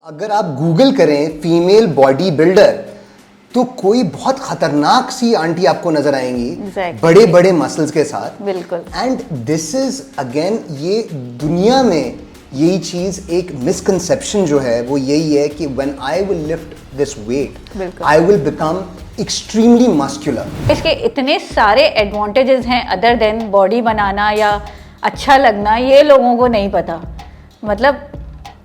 अगर आप गूगल करें फीमेल बॉडी बिल्डर तो कोई बहुत खतरनाक सी आंटी आपको नजर आएंगी। Exactly. बड़े बड़े मसल्स के साथ। बिल्कुल। एंड दिस इज अगेन, ये दुनिया में यही चीज, एक मिसकंसेप्शन जो है वो यही है कि when I will lift this weight I will become extremely muscular. इसके इतने सारे एडवांटेजेस हैं अदर देन बॉडी बनाना या अच्छा लगना, ये लोगों को नहीं पता। मतलब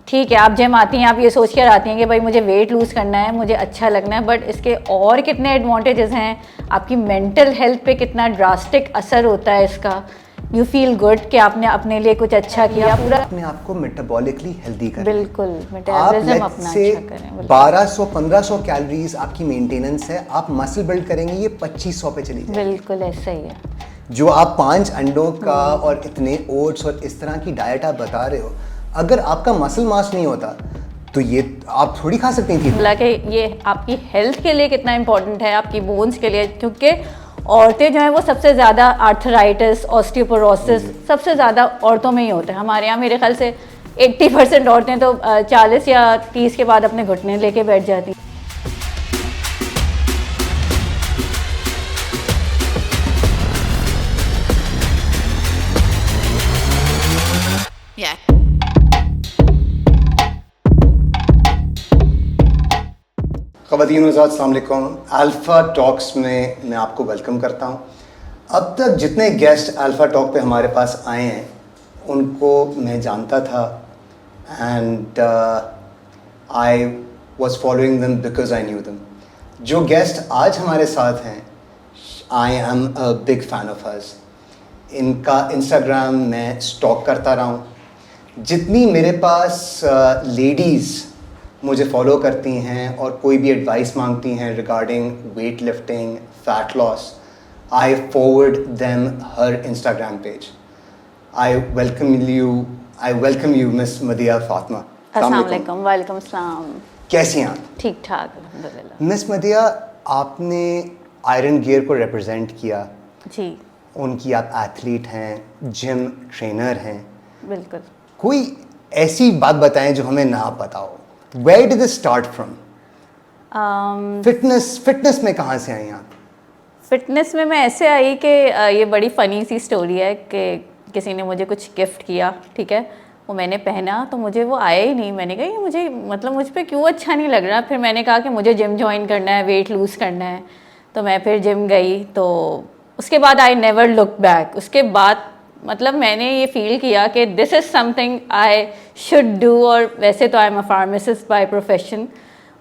ठीक है, आप जिम आती हैं, आप ये सोच कर आती हैं कि भाई मुझे वेट लूज़ करना है, मुझे अच्छा लगना है, बट इसके और कितने एडवांटेजेस हैं। आपकी मेंटल हेल्थ पे कितना ड्रास्टिक असर होता है इसका। यू फील गुड कि आपने अपने लिए कुछ अच्छा किया, पूरा अपने आप को मेटाबॉलिकली हेल्दी करें। बिल्कुल, मेटाबॉलिज्म अपना अच्छा करें। 1200-1500 कैलोरीज आपकी मेंटेनेंस है, आप मसल बिल्ड करेंगे, ये 2500 पे चली जाएगी। बिल्कुल ऐसा ही है। जो आप 5 अंडों का और इतने ओट्स और इस तरह की डाइट आप बता रहे हो, अगर आपका मसल मास नहीं होता तो ये आप थोड़ी खा सकती थी। हालांकि ये आपकी हेल्थ के लिए कितना इंपॉर्टेंट है, आपकी बोन्स के लिए, क्योंकि औरतें जो हैं वो सबसे ज़्यादा आर्थराइटिस, ऑस्टियोपोरोसिस सबसे ज़्यादा औरतों में ही होता है। हमारे यहाँ मेरे ख्याल से 80% औरतें तो 40 या 30 के बाद अपने घुटने लेके बैठ जाती हैं। ख़वातीन हज़रात, अस्सलाम वालेकुम। अल्फ़ा टॉक्स में मैं आपको वेलकम करता हूँ। अब तक जितने गेस्ट अल्फ़ा टॉक पे हमारे पास आए हैं उनको मैं जानता था, and I was following them because I knew them। जो गेस्ट आज हमारे साथ हैं, I am a big fan of hers. इनका इंस्टाग्राम मैं स्टॉक करता रहा हूँ। जितनी मेरे पास लेडीज़ मुझे फॉलो करती हैं और कोई भी एडवाइस मांगती हैं regarding weight lifting, fat loss, I forward them her Instagram page. I welcome you miss Madiha Fatima. अस्सलाम वालेकुम। वालेकुम अस्सलाम। कैसी हैं आप? ठीक ठाक अल्हम्दुलिल्लाह। मिस मदिया, आपने आयरन गियर को रिप्रेजेंट किया जी उनकी, आप एथलीट हैं, जिम ट्रेनर हैं। बिल्कुल। कोई ऐसी बात बताएं जो हमें ना पता हो। Where did this start from? Fitness में कहाँ से आई आप? फिटनेस में मैं ऐसे आई कि ये बड़ी फ़नी सी स्टोरी है कि किसी ने मुझे कुछ गिफ्ट किया, ठीक है, वो मैंने पहना तो मुझे वो आया ही नहीं। मैंने कहा ये मुझे, मतलब मुझ पे क्यों अच्छा नहीं लग रहा। फिर मैंने कहा कि मुझे जिम ज्वाइन करना है, वेट लूज़ करना है, तो मैं फिर जिम गई। तो उसके बाद आई नेवर लुक बैक। उसके बाद मतलब मैंने ये फील किया कि this is something I should do. और वैसे तो आई am a pharmacist by profession,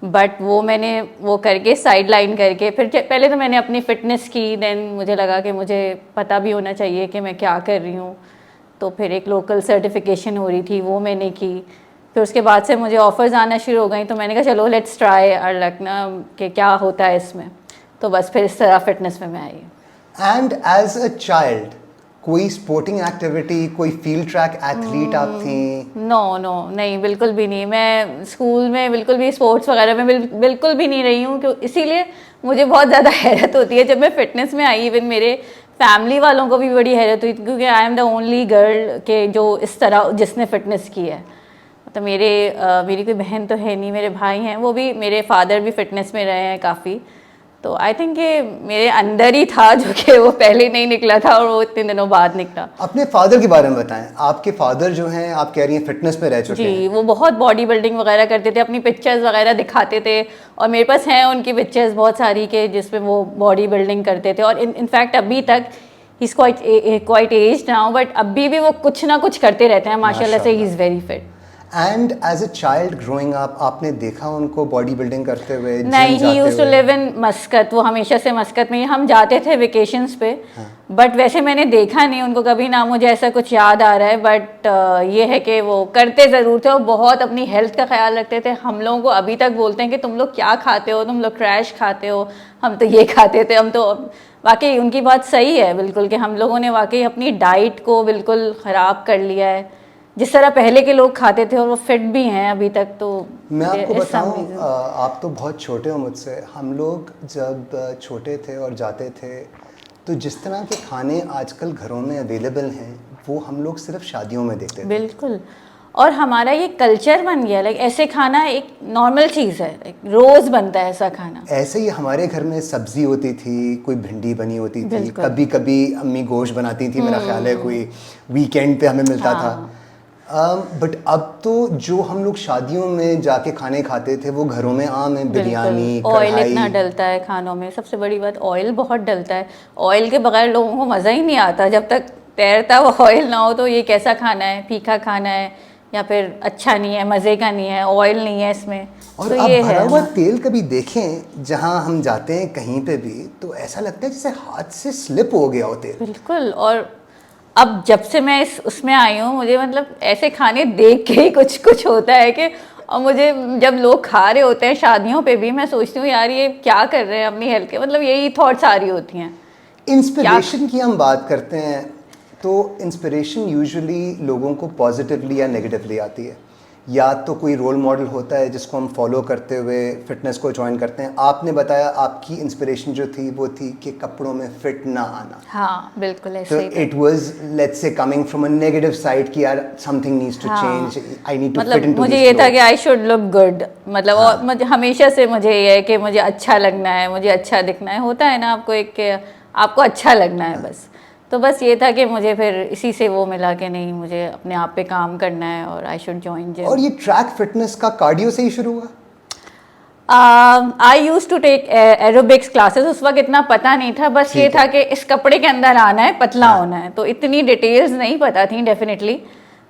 but वो मैंने वो करके साइड लाइन करके फिर पहले तो मैंने अपनी फ़िटनेस की, देन मुझे लगा कि मुझे पता भी होना चाहिए कि मैं क्या कर रही हूँ। तो फिर एक लोकल सर्टिफिकेशन हो रही थी, वो मैंने की। फिर उसके बाद से मुझे ऑफ़र्स आना शुरू हो गई, तो मैंने कहा चलो लेट्स ट्राई और लगना कि क्या होता है इसमें। तो बस फिर इस तरह फिटनेस में मैं आई। एंड एज अ चाइल्ड कोई स्पोर्टिंग एक्टिविटी, कोई फील्ड ट्रैक एथलीट आप थी? नो नहीं, बिल्कुल भी नहीं। मैं स्कूल में बिल्कुल भी स्पोर्ट्स वगैरह में बिल्कुल भी नहीं रही हूँ। क्यों, इसीलिए मुझे बहुत ज़्यादा हैरत होती है जब मैं फ़िटनेस में आई। इवन मेरे फैमिली वालों को भी बड़ी हैरत हुई, क्योंकि I am the only girl के जो इस तरह जिसने फ़िटनेस की है। तो मेरी कोई बहन तो है नहीं, मेरे भाई हैं, वो भी, मेरे फादर भी फ़िटनेस में रहे हैं काफ़ी। तो आई थिंक ये मेरे अंदर ही था, जो कि वो पहले नहीं निकला था और वो इतने दिनों बाद निकला। अपने फादर के बारे में बताएं। आपके फादर जो हैं, आप कह रही हैं फिटनेस में रह चुके हैं। जी, वो बहुत बॉडी बिल्डिंग वगैरह करते थे, अपनी पिक्चर्स वगैरह दिखाते थे, और मेरे पास हैं उनकी पिक्चर्स बहुत सारी के जिसमें वो बॉडी बिल्डिंग करते थे। और इनफैक्ट अभी तक he is quite age now, but अभी भी वो कुछ ना कुछ करते रहते हैं माशाल्लाह से। He is very fit. And as a child growing up, आपने देखा उनको बॉडी बिल्डिंग करते हुए? नहीं, he used to live in Muscat. वो हमेशा से मस्कत में ही, हम जाते थे वेकेशंस पे, बट वैसे मैंने देखा नहीं उनको कभी, ना मुझे ऐसा कुछ याद आ रहा है। बट ये है कि वो करते ज़रूर थे, और बहुत अपनी हेल्थ का ख्याल रखते थे। हम लोगों को अभी तक बोलते हैं कि तुम लोग क्या खाते हो, तुम लोग क्रैश खाते हो, हम तो ये खाते थे। हम तो वाकई उनकी बात सही है बिल्कुल, कि हम लोगों ने वाकई अपनी डाइट को बिल्कुल ख़राब कर लिया है। जिस तरह पहले के लोग खाते थे और वो फिट भी हैं अभी तक। तो मैं आपको बताऊं, आप तो बहुत छोटे हो मुझसे। हम लोग जब छोटे थे और जाते थे, तो जिस तरह के खाने आजकल घरों में अवेलेबल हैं वो हम लोग सिर्फ शादियों में देखते थे। बिल्कुल। और हमारा ये कल्चर बन गया, लाइक ऐसे खाना एक नॉर्मल चीज़ है, लाइक रोज़ बनता है ऐसा खाना। ऐसे ही हमारे घर में सब्जी होती थी, कोई भिंडी बनी होती थी, बिल्कुल। कभी कभी अम्मी गोश्त बनाती थी, मेरा ख्याल है कोई वीकेंड पे हमें मिलता था। बट अब तो जो हम लोग शादियों में जाके खाने खाते थे वो घरों में आम है, बिरयानी, ऑयल इतना कढ़ाई। डलता है खानों में, सबसे बड़ी बात ऑयल बहुत डलता है। ऑयल के बगैर लोगों को मज़ा ही नहीं आता, जब तक तैरता वो ऑयल ना हो तो ये कैसा खाना है, फीका खाना है या फिर अच्छा नहीं है, मज़े का नहीं है, ऑयल नहीं है इसमें। और तो आप ये भरा है हुआ तेल कभी देखें जहां हम जाते हैं कहीं पे भी, तो ऐसा लगता है जैसे हाथ से स्लिप हो गया हो तेल। बिल्कुल। और अब जब से मैं उसमें आई हूँ, मुझे मतलब ऐसे खाने देख के ही कुछ कुछ होता है कि, और मुझे जब लोग खा रहे होते हैं शादियों पे भी, मैं सोचती हूँ यार ये क्या कर रहे हैं अपनी हेल्थ के, मतलब यही थॉट्स आ रही होती हैं। इंस्पिरेशन की हम बात करते हैं तो इंस्पिरेशन यूजुअली लोगों को पॉजिटिवली या नेगेटिवली आती है। या तो कोई रोल मॉडल होता है जिसको हम फॉलो करते हुए फिटनेस को ज्वाइन करते हैं। आपने बताया आपकी इंस्पिरेशन जो थी वो थी कि कपड़ों में फिट ना आना। हाँ बिल्कुल तो ऐसे ही था। It was let's say coming from a negative side कि यार समथिंग नीड्स टू हाँ। Change, I need to fit मतलब इनटू मुझे दिस ये था कि clothes. I should look good, मतलब हाँ। और मुझे हमेशा से मुझे ये है कि मुझे अच्छा लगना है, मुझे अच्छा दिखना है, होता है ना आपको एक कि आपको अच्छा लगना है बस। तो बस ये था कि मुझे फिर इसी से वो मिला कि नहीं, मुझे अपने आप पे काम करना है और आई शुड जॉइन जिम। और ये ट्रैक फिटनेस का कार्डियो से ही शुरू हुआ? I use to take aerobics classes, उस वक्त इतना पता नहीं था, बस ये ठीक था है। कि इस कपड़े के अंदर आना है, पतला हाँ। होना है, तो इतनी डिटेल्स नहीं पता थी डेफिनेटली।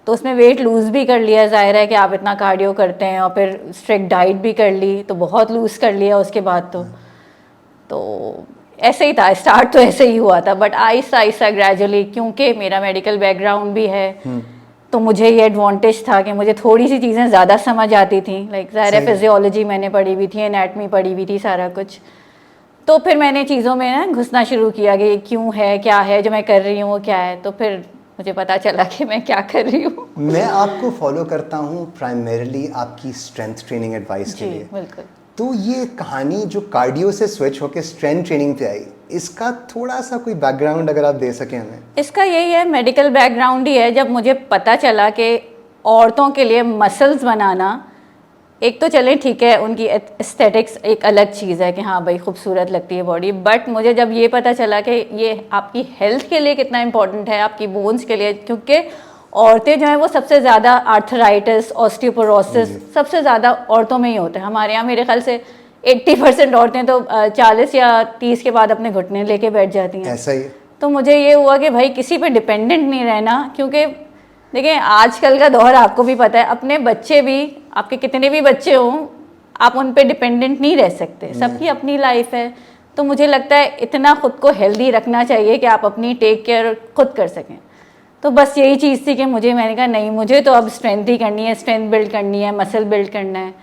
तो उसमें वेट लूज़ भी कर लिया, जाहिर है कि आप इतना कार्डियो करते हैं, और फिर स्ट्रिक्ट डाइट भी कर ली, तो बहुत लूज़ कर लिया उसके बाद। तो ऐसे ही था, स्टार्ट तो ऐसे ही हुआ था, बट आहिस्ता आहिस्ता ग्रेजुअली, क्योंकि मेरा मेडिकल बैकग्राउंड भी है तो मुझे ये एडवांटेज था कि मुझे थोड़ी सी चीज़ें ज़्यादा समझ आती थी, लाइक ज़ाहिर है सही है। फिजियोलॉजी मैंने पढ़ी हुई थी, एनाटमी पढ़ी हुई थी, सारा कुछ। तो फिर मैंने चीज़ों में ना घुसना शुरू किया कि ये क्यों है, क्या है जो मैं कर रही हूँ, वो क्या है, तो फिर मुझे पता चला कि मैं क्या कर रही हूँ। मैं आपको फॉलो करता हूँ प्राइमरीली आपकी स्ट्रेंथ ट्रेनिंग एडवाइस के जी लिए। बिल्कुल। तो ये कहानी जो कार्डियो से स्विच होकर स्ट्रेंथ ट्रेनिंग पे आई, इसका थोड़ा सा कोई बैकग्राउंड अगर आप दे सकें हमें। इसका यही है, मेडिकल बैकग्राउंड ही है। जब मुझे पता चला कि औरतों के लिए मसल्स बनाना, एक तो चलें ठीक है उनकी एस्थेटिक्स एक अलग चीज़ है कि हाँ भाई खूबसूरत लगती है बॉडी, बट मुझे जब ये पता चला कि ये आपकी हेल्थ के लिए कितना इंपॉर्टेंट है, आपकी बोन्स के लिए, क्योंकि औरतें जो हैं वो सबसे ज़्यादा आर्थराइटिस, ऑस्टियोपोरोसिस सबसे ज़्यादा औरतों में ही होता है। हमारे यहाँ मेरे ख्याल से 80% औरतें तो 40 या 30 के बाद अपने घुटने लेके बैठ जाती हैं। ऐसा ही है। तो मुझे ये हुआ कि भाई किसी पे डिपेंडेंट नहीं रहना, क्योंकि देखिए आजकल का दौर आपको भी पता है, अपने बच्चे भी, आपके कितने भी बच्चे हों, आप उन पे डिपेंडेंट नहीं रह सकते, सबकी अपनी लाइफ है। तो मुझे लगता है इतना खुद को हेल्दी रखना चाहिए कि आप अपनी टेक केयर खुद कर सकें। तो बस यही चीज़ थी कि मैंने कहा नहीं, मुझे तो अब स्ट्रेंथ ही करनी है, स्ट्रेंथ बिल्ड करनी है, मसल बिल्ड करना है।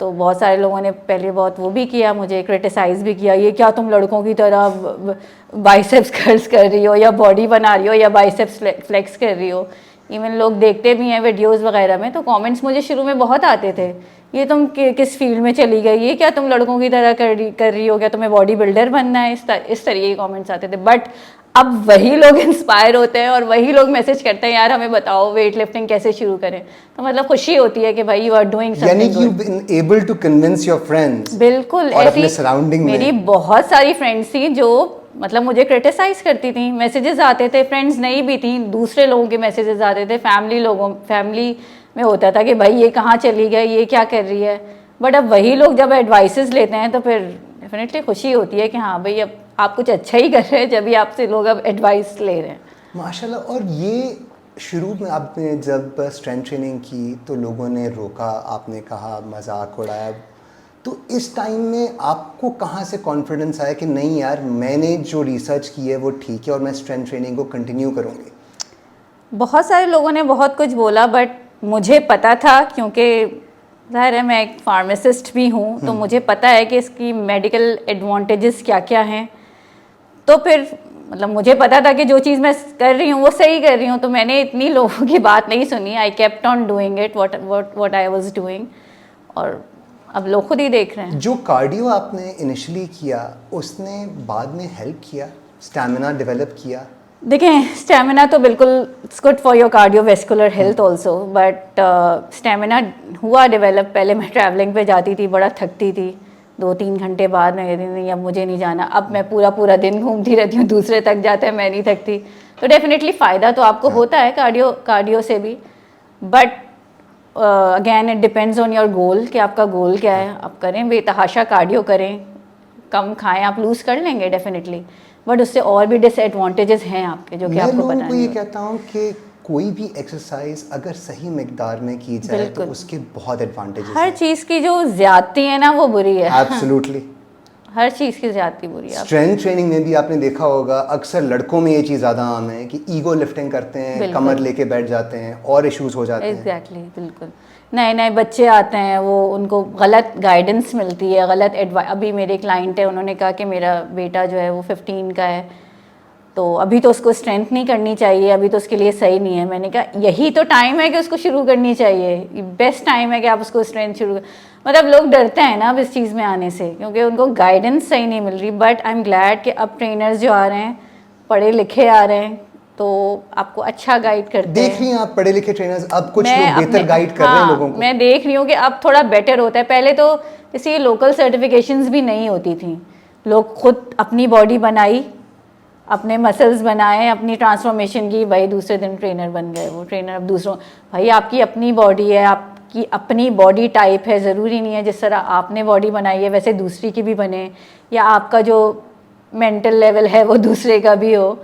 तो बहुत सारे लोगों ने पहले बहुत वो भी किया, मुझे क्रिटिसाइज़ भी किया, ये क्या तुम लड़कों की तरह बाइसेप्स कर्ल्स कर रही हो, या बॉडी बना रही हो, या बाइसेप्स फ्लेक्स कर रही हो। इवन लोग देखते भी हैं वीडियोस वगैरह में, तो कमेंट्स मुझे शुरू में बहुत आते थे, ये तुम किस फील्ड में चली गई, ये क्या तुम लड़कों की तरह कर रही हो, क्या तुम्हें बॉडी बिल्डर बनना है, इस तरीके के कमेंट्स आते थे। बट अब वही लोग इंस्पायर होते हैं और वही लोग मैसेज करते हैं, यार हमें बताओ वेट लिफ्टिंग कैसे शुरू करें। तो मतलब खुशी होती है कि भाई यू आर डूइंग यानी समथिंग कि you've been able to convince your friends बिल्कुल। और अपने ऐसी सराउंडिंग मेरी में। बहुत सारी फ्रेंड्स थी जो मतलब मुझे क्रिटिसाइज करती थी, मैसेजेस आते थे, फ्रेंड्स नहीं भी थी, दूसरे लोगों के मैसेजेस आते थे, फैमिली में होता था कि भाई ये कहाँ चली गई, ये क्या कर रही है। बट अब वही लोग जब एडवाइसेस लेते हैं तो फिर डेफिनेटली खुशी होती है कि हाँ भाई अब आप कुछ अच्छा ही कर रहे हैं, जब भी आपसे लोग अब एडवाइस ले रहे हैं। माशाल्लाह। और ये शुरू में आपने जब स्ट्रेंथ ट्रेनिंग की तो लोगों ने रोका, आपने कहा, मजाक उड़ाया, तो इस टाइम में आपको कहाँ से कॉन्फिडेंस आया कि नहीं यार मैंने जो रिसर्च की है वो ठीक है और मैं स्ट्रेंथ ट्रेनिंग को कंटिन्यू करूँगी? बहुत सारे लोगों ने बहुत कुछ बोला, बट मुझे पता था, क्योंकि ज़ाहिर है मैं एक फार्मासिस्ट भी हूँ, तो मुझे पता है कि इसकी मेडिकल एडवांटेजेस क्या क्या हैं। तो फिर मतलब मुझे पता था कि जो चीज़ मैं कर रही हूँ वो सही कर रही हूँ, तो मैंने इतनी लोगों की बात नहीं सुनी। I kept on doing it what I was doing, और अब लोग खुद ही देख रहे हैं। जो कार्डियो आपने इनिशियली किया उसने बाद में हेल्प किया, स्टैमिना डेवलप किया? देखें, स्टेमिना तो बिल्कुल it's good for your cardiovascular health also, but stamina हुआ डेवलप। पहले मैं ट्रैवलिंग पे जाती थी, बड़ा थकती थी, 2-3 घंटे बाद मैं कहती नहीं अब मुझे नहीं जाना। अब मैं पूरा पूरा दिन घूमती रहती हूँ, दूसरे थक जाते हैं, मैं नहीं थकती। तो डेफिनेटली फ़ायदा तो आपको होता है कार्डियो से भी, but again it depends on your goal कि आपका गोल क्या है। आप करें बेतहाशा कार्डियो करें, कम खाएं, आप लूज़ कर लेंगे डेफिनेटली, बट उससे और भी डिसएडवांटेजेस हैं आपके जो कि मैं आपको लोगों पता को नहीं ये होते। कहता हूँ कि कोई भी एक्सरसाइज अगर सही मिकदार में की जाए तो बिल्कुल। उसके बहुत एडवांटेजेस हर हैं। चीज़ की जो ज्यादती है ना वो बुरी है। एब्सोल्युटली। हर चीज़ की ज्यादती बुरी है। स्ट्रेंथ ट्रेनिंग में भी आपने देखा होगा, अक्सर लड़कों में ये चीज़ ज़्यादा आम है कि ईगो लिफ्टिंग करते हैं, बिल्कुल। कमर लेके बैठ जाते हैं और इश्यूज हो जाते हैं। एग्जैक्टली बिल्कुल। नए नए बच्चे आते हैं, वो उनको गलत गाइडेंस मिलती है, गलत एडवाइस। अभी मेरे क्लाइंट है, उन्होंने कहा कि मेरा बेटा जो है वो 15 का है, तो अभी तो उसको स्ट्रेंथ नहीं करनी चाहिए, अभी तो उसके लिए सही नहीं है। मैंने कहा यही तो टाइम है कि उसको शुरू करनी चाहिए, बेस्ट टाइम है कि आप उसको स्ट्रेंथ शुरू मतलब लोग डरते हैं ना अब इस चीज़ में आने से, क्योंकि उनको गाइडेंस सही नहीं मिल रही। बट आई एम ग्लैड कि अब ट्रेनर्स जो आ रहे हैं पढ़े लिखे आ रहे हैं, तो आपको अच्छा गाइड करते देख हैं। रही हैं आप पढ़े लिखे ट्रेनर्स, अब कुछ मैं लोग बेहतर अपने गाइड कर रहे हैं हाँ, लोगों को। मैं देख रही हूँ कि अब थोड़ा बेटर होता है। पहले तो जैसे ये लोकल सर्टिफिकेशंस भी नहीं होती थी, लोग खुद अपनी बॉडी बनाई, अपने मसल्स बनाए, अपनी ट्रांसफॉर्मेशन की, भाई दूसरे दिन ट्रेनर बन गए। वो ट्रेनर अब दूसरों, भाई आपकी अपनी बॉडी है, आपकी अपनी बॉडी टाइप है, ज़रूरी नहीं है जिस तरह आपने बॉडी बनाई है वैसे दूसरी की भी बने, या आपका जो मेंटल लेवल है वो दूसरे का भी हो।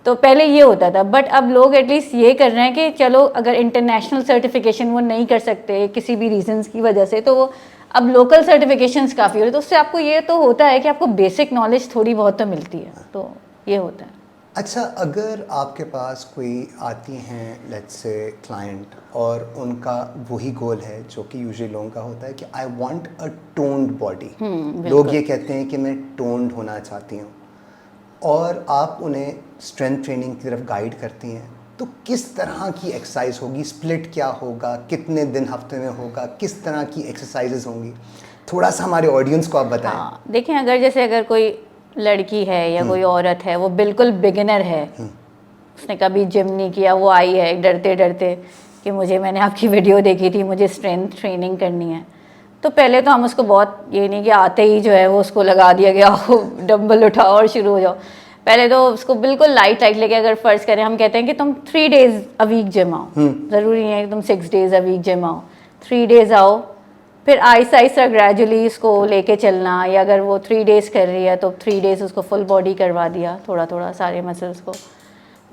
तो पहले ये होता था, बट अब लोग एटलीस्ट ये कर रहे हैं कि चलो अगर इंटरनेशनल सर्टिफिकेशन वो नहीं कर सकते किसी भी रीजंस की वजह से, तो वो अब लोकल सर्टिफिकेशंस काफ़ी हो रहे, तो उससे आपको ये तो होता है कि आपको बेसिक नॉलेज थोड़ी बहुत तो मिलती है, तो ये होता है। अच्छा, अगर आपके पास कोई आती हैं लेट्स से क्लाइंट और उनका वही गोल है जो कि यूजुअली लोगों का होता है कि I want a toned body, लोग ये कहते हैं कि मैं टोन्ड होना चाहती हूँ, और आप उन्हें स्ट्रेंथ ट्रेनिंग की तरफ गाइड करती हैं, तो किस तरह की एक्सरसाइज होगी, स्प्लिट क्या होगा, कितने दिन हफ्ते में होगा, किस तरह की एक्सरसाइजेज होंगी, थोड़ा सा हमारे ऑडियंस को आप बताएं। हाँ देखें, अगर कोई लड़की है या कोई औरत है, वो बिल्कुल बिगिनर है, उसने कभी जिम नहीं किया, वो आई है डरते डरते कि मैंने आपकी वीडियो देखी थी, मुझे स्ट्रेंथ ट्रेनिंग करनी है, तो पहले तो हम उसको बहुत ये नहीं कि आते ही जो है वो उसको लगा दिया गया हो डंबल उठाओ और शुरू हो जाओ। पहले तो उसको बिल्कुल लाइट लेके, अगर फर्ज करें, हम कहते हैं कि तुम 3 डेज अ वीक जिम आओ, ज़रूरी नहीं है कि तुम 6 डेज अ वीक जिम आओ, 3 डेज आओ, फिर आहिस्ता आहिस्ता ग्रेजुअली इसको लेके चलना। या अगर वो 3 डेज कर रही है तो 3 डेज उसको फुल बॉडी करवा दिया, थोड़ा थोड़ा सारे मसल्स को।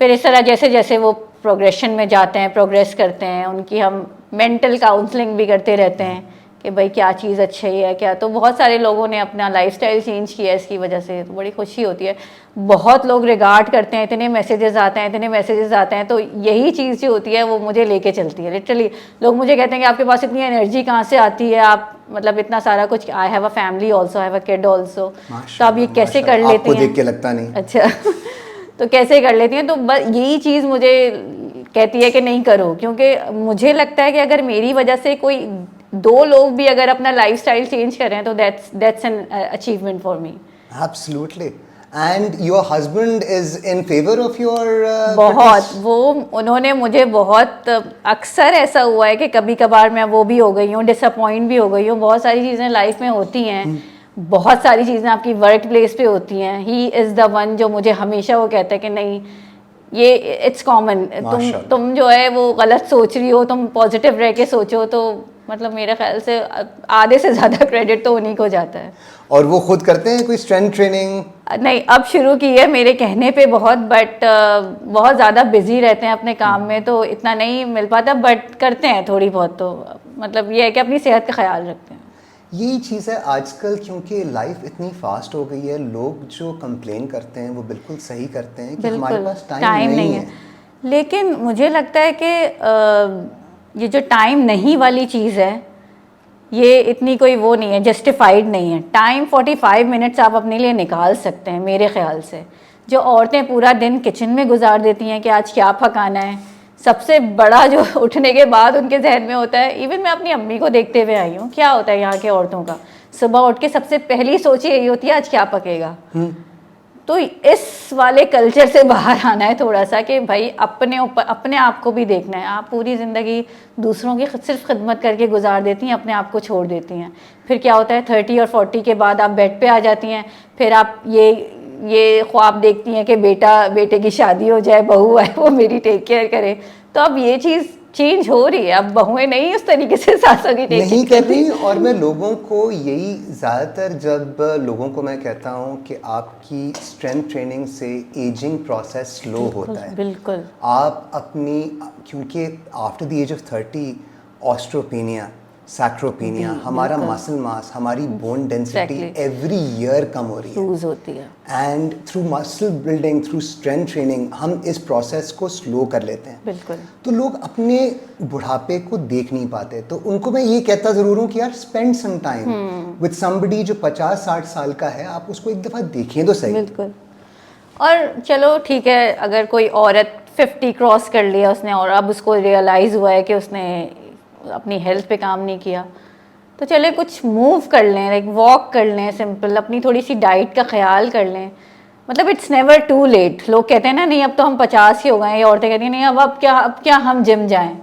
फिर इस तरह जैसे जैसे वो प्रोग्रेशन में जाते हैं, प्रोग्रेस करते हैं, उनकी हम मेंटल काउंसलिंग भी करते रहते हैं कि भाई क्या चीज़ अच्छी है क्या। तो बहुत सारे लोगों ने अपना लाइफस्टाइल चेंज किया इसकी वजह से, तो बड़ी खुशी होती है। बहुत लोग रिगार्ड करते हैं, इतने मैसेजेस आते हैं, तो यही चीज़ जो होती है वो मुझे लेके चलती है। लिटरली लोग मुझे कहते हैं कि आपके पास इतनी एनर्जी कहाँ से आती है, आप मतलब इतना सारा कुछ। आई have a family also, I have a kid also, तो आप ये कैसे कर लेती आपको हैं? देख के लगता नहीं। अच्छा तो कैसे कर लेती हैं? तो बस यही चीज़ मुझे कहती है कि नहीं करो, क्योंकि मुझे लगता है कि अगर मेरी वजह से कोई 2 लोग भी अगर अपना लाइफस्टाइल चेंज कर रहे हैं तो that's an achievement for me. Absolutely. And your husband is in favour of your बहुत, वो उन्होंने मुझे बहुत, अक्सर ऐसा हुआ है कि कभी कभार मैं वो भी हो गई हूँ, डिसअपॉइंट भी हो गई हूँ। बहुत सारी चीज़ें लाइफ में होती हैं, बहुत सारी चीज़ें आपकी वर्क प्लेस पे होती हैं। ही इज़ द वन जो मुझे हमेशा वो कहता है कि नहीं, ये इट्स कॉमन, तुम जो है वो गलत सोच रही हो, तुम पॉजिटिव रह के सोचो। तो मतलब मेरे ख्याल से आधे से ज़्यादा क्रेडिट तो उन्हीं को जाता है। और वो खुद करते हैं कोई स्ट्रेंथ ट्रेनिंग? नहीं, अब शुरू की है मेरे कहने पे बहुत, बट बहुत ज़्यादा बिजी रहते हैं अपने काम में, तो इतना नहीं मिल पाता, बट करते हैं थोड़ी बहुत। तो मतलब ये है कि अपनी सेहत का ख्याल रखते हैं। यही चीज़ है आजकल, क्योंकि लाइफ इतनी फास्ट हो गई है, लोग जो कंप्लेन करते हैं वो बिल्कुल सही करते हैं कि हमारे पास टाइम नहीं है। लेकिन मुझे लगता है कि ये जो टाइम नहीं वाली चीज़ है, ये इतनी कोई वो नहीं है, जस्टिफाइड नहीं है। टाइम 45 मिनट्स आप अपने लिए निकाल सकते हैं मेरे ख्याल से। जो औरतें पूरा दिन किचन में गुजार देती हैं कि आज क्या पकाना है, सबसे बड़ा जो उठने के बाद उनके जहन में होता है, इवन मैं अपनी अम्मी को देखते हुए आई हूँ, क्या होता है यहाँ के औरतों का, सुबह उठ के सबसे पहली सोच यही होती है आज क्या पकेगा। तो इस वाले कल्चर से बाहर आना है थोड़ा सा कि भाई अपने ऊपर अपने आप को भी देखना है। आप पूरी ज़िंदगी दूसरों की सिर्फ खिदमत करके गुजार देती हैं, अपने आप को छोड़ देती हैं। फिर क्या होता है 30 और 40 के बाद आप बेड पे आ जाती हैं, फिर आप ये ख्वाब देखती हैं कि बेटे की शादी हो जाए, बहू आए वो मेरी टेक केयर करे। तो अब ये चीज़ चेंज हो रही है, अब बहुएं नहीं उस तरीके से सासों की टेक नहीं कर रही। और मैं लोगों को यही ज़्यादातर जब लोगों को मैं कहता हूँ कि आपकी स्ट्रेंथ ट्रेनिंग से एजिंग प्रोसेस स्लो होता है। बिल्कुल आप अपनी, क्योंकि आफ्टर द एज ऑफ 30 ऑस्ट्रोपीनिया, सैक्रोपीनिया, हमारा मसल मास, हमारी बोन डेंसिटी एवरी ईयर कम हो रही है, लूज होती है। And through muscle building, through strength training हम इस प्रोसेस को स्लो कर लेते हैं। बिल्कुल। तो लोग अपने बुढ़ापे को देख नहीं पाते। तो उनको मैं ये कहता ज़रूर हूँ कि यार spend some time with somebody जो 50-60 साल का है, आप उसको एक दफ़ा देखें तो सही। बिल्कुल। और चलो ठीक है, अगर कोई औरत 50 क्रॉस कर लिया उसने और अब उसको रियलाइज़ हुआ है कि उसने अपनी हेल्थ पे काम नहीं किया, तो चले कुछ मूव कर लें, लाइक वॉक कर लें सिंपल, अपनी थोड़ी सी डाइट का ख्याल कर लें। मतलब इट्स नेवर टू लेट। लोग कहते हैं ना नहीं अब तो हम 50 ही हो गए, या औरतें कहती हैं नहीं अब क्या हम जिम जाएं।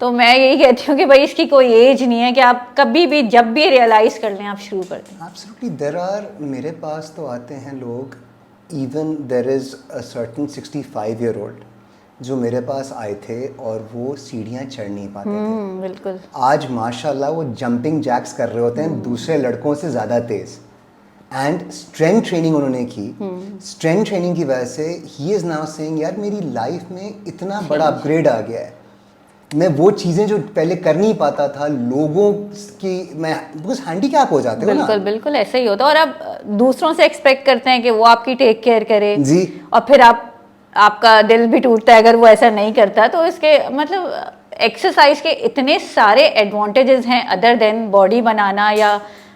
तो मैं यही कहती हूँ कि भाई इसकी कोई एज नहीं है, कि आप कभी भी जब भी रियलाइज़ कर लें आप शुरू कर दें। एब्सोल्युटली। देयर आर, मेरे पास तो आते हैं लोग, even there is a certain 65 year old जो मेरे पास आए थे और वो सीढ़ियाँ चढ़ नहीं पाते थे। बिल्कुल। आज माशाल्लाह वो जंपिंग जैक्स कर रहे होते हैं दूसरे लड़कों से ज़्यादा तेज़। एंड स्ट्रेंथ ट्रेनिंग उन्होंने की। स्ट्रेंथ ट्रेनिंग की वजह से ही इज़ नाउ सेइंग यार मेरी लाइफ में इतना बड़ा अपग्रेड आ गया है, मैं वो चीज़ें जो पहले कर नहीं पाता था, लोगों की मैं बिकॉज हैंडीकैप हो जाते हो ना। बिल्कुल बिल्कुल ऐसा ही होता है। और आप दूसरों से एक्सपेक्ट करते हैं कि वो आपकी टेक केयर करे जी, और फिर आपका दिल भी टूटता है अगर वो ऐसा नहीं करता। तो इसके मतलब एक्सरसाइज के इतने सारे एडवांटेजेस हैं अदर देन बॉडी बनाना या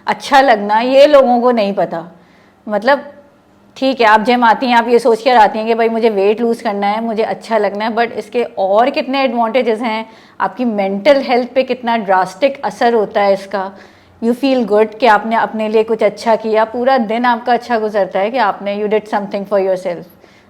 अच्छा लगना, ये लोगों को नहीं पता। मतलब ठीक है आप जिम आती हैं, आप ये सोच कर आती हैं कि भाई मुझे वेट लूज़ करना है, मुझे अच्छा लगना है, बट इसके और कितने एडवांटेजेस हैं। आपकी मेंटल हेल्थ पे कितना ड्रास्टिक असर होता है इसका। यू फील गुड कि आपने अपने लिए कुछ अच्छा किया, पूरा दिन आपका अच्छा गुजरता है कि आपने you did something for your self.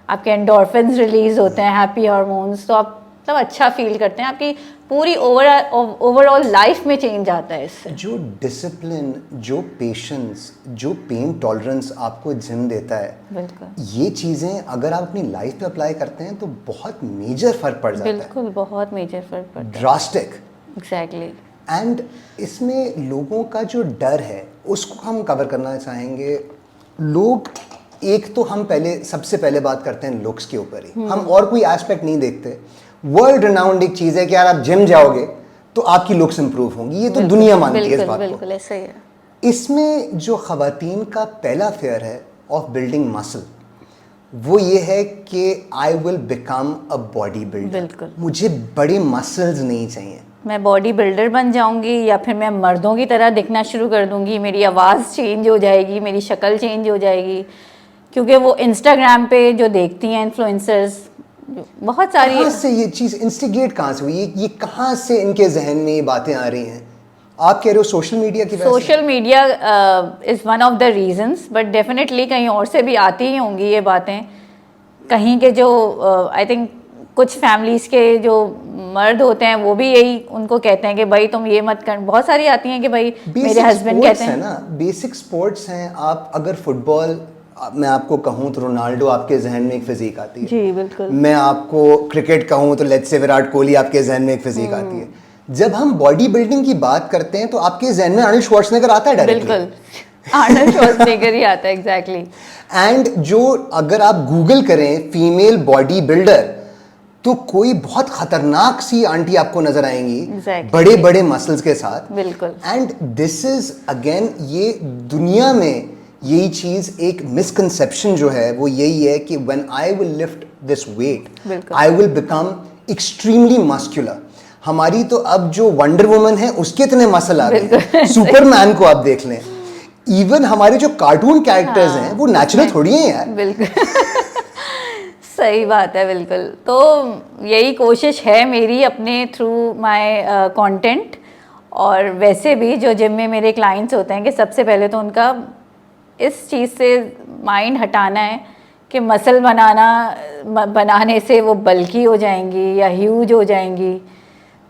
आपके एंडोर्फिन्स रिलीज होते हैं, हैप्पी हार्मोन्स, तो आप मतलब अच्छा फील करते हैं। आपकी पूरी ओवरऑल लाइफ में चेंज आता है इससे। जो डिसिप्लिन, जो पेशेंस, जो पेन टॉलरेंस आपको जिम देता है, बिल्कुल ये चीज़ें अगर आप अपनी लाइफ पे अप्लाई करते हैं तो बहुत मेजर फर्क पड़ जाता है। बिल्कुल बहुत मेजर फर्क पड़ता है। ड्रास्टिक। एग्जैक्टली। एंड इसमें लोगों का जो डर है उसको हम कवर करना चाहेंगे। लोग, एक तो हम सबसे पहले बात करते हैं लुक्स के ऊपर ही, हम और कोई एस्पेक्ट नहीं देखते। वर्ल्ड रिनाउंड एक चीज़ है कि यार आप जिम जाओगे तो आपकी लुक्स इंप्रूव होंगी, ये तो दुनिया मानती है इस बात को। बिल्कुल ऐसा ही है। इसमें जो ख़वातीन का पहला फेयर है ऑफ बिल्डिंग मसल, वो ये है कि आई will become a body builder. बिल्कुल। मुझे बड़े मसल्स नहीं चाहिए, मैं बॉडी बिल्डर बन जाऊंगी या फिर मैं मर्दों की तरह दिखना शुरू कर दूंगी, मेरी आवाज़ चेंज हो जाएगी, मेरी शक्ल चेंज हो जाएगी। क्योंकि वो इंस्टाग्राम पे जो देखती हैं इन्फ्लुएंसर्स, बहुत सारी। कहाँ से ये चीज़ इंस्टिगेट कहाँ से हुई, ये कहाँ से इनके जहन में ये बातें आ रही हैं? आप कह रहे हो सोशल मीडिया की वजह से? Social media is one of the reasons, but definitely कहीं और से भी आती ही होंगी ये बातें। कहीं के जो आई थिंक कुछ फैमिलीज़ के जो मर्द होते हैं वो भी यही उनको कहते हैं कि भाई तुम ये मत कर। बहुत सारी आती हैं कि भाई मेरे हस्बैंड कहते हैं ना, बेसिक स्पोर्ट्स हैं। आप अगर फुटबॉल, मैं आपको कहूँ तो रोनाल्डो आपके जहन में एक फिजिक आती है। जी बिल्कुल। मैं आपको क्रिकेट कहूँ तो लेट्स से विराट कोहली आपके जहन में एक फिजिक आती है। जब हम बॉडी बिल्डिंग की बात करते हैं तो आपके जहन में आर्नल्ड श्वार्ज़नेगर आता है डायरेक्टली। बिल्कुल आर्नल्ड श्वार्ज़नेगर ही आता है, एग्जैक्टली। एंड जो अगर आप गूगल करें फीमेल बॉडी बिल्डर तो कोई बहुत खतरनाक सी आंटी आपको नजर आएंगी, exactly. बड़े बड़े मसल्स के साथ। बिल्कुल। एंड दिस इज अगेन, ये दुनिया में यही चीज, एक मिसकंसेप्शन जो है वो यही है कि when I will lift this weight I will become extremely muscular. हमारी तो अब जो वंडर वुमन है उसके इतने मसल आ गए, सुपरमैन को आप देख लें। इवन हमारे जो कार्टून कैरेक्टर्स हैं वो नेचुरल थोड़ी हैं यार। बिल्कुल सही बात है, बिल्कुल। तो यही कोशिश है मेरी अपने थ्रू माय कंटेंट, और वैसे भी जो जिम में मेरे क्लाइंट्स होते हैं कि सबसे पहले तो उनका इस चीज़ से माइंड हटाना है कि मसल बनाने से वो बल्की हो जाएंगी या ह्यूज हो जाएंगी।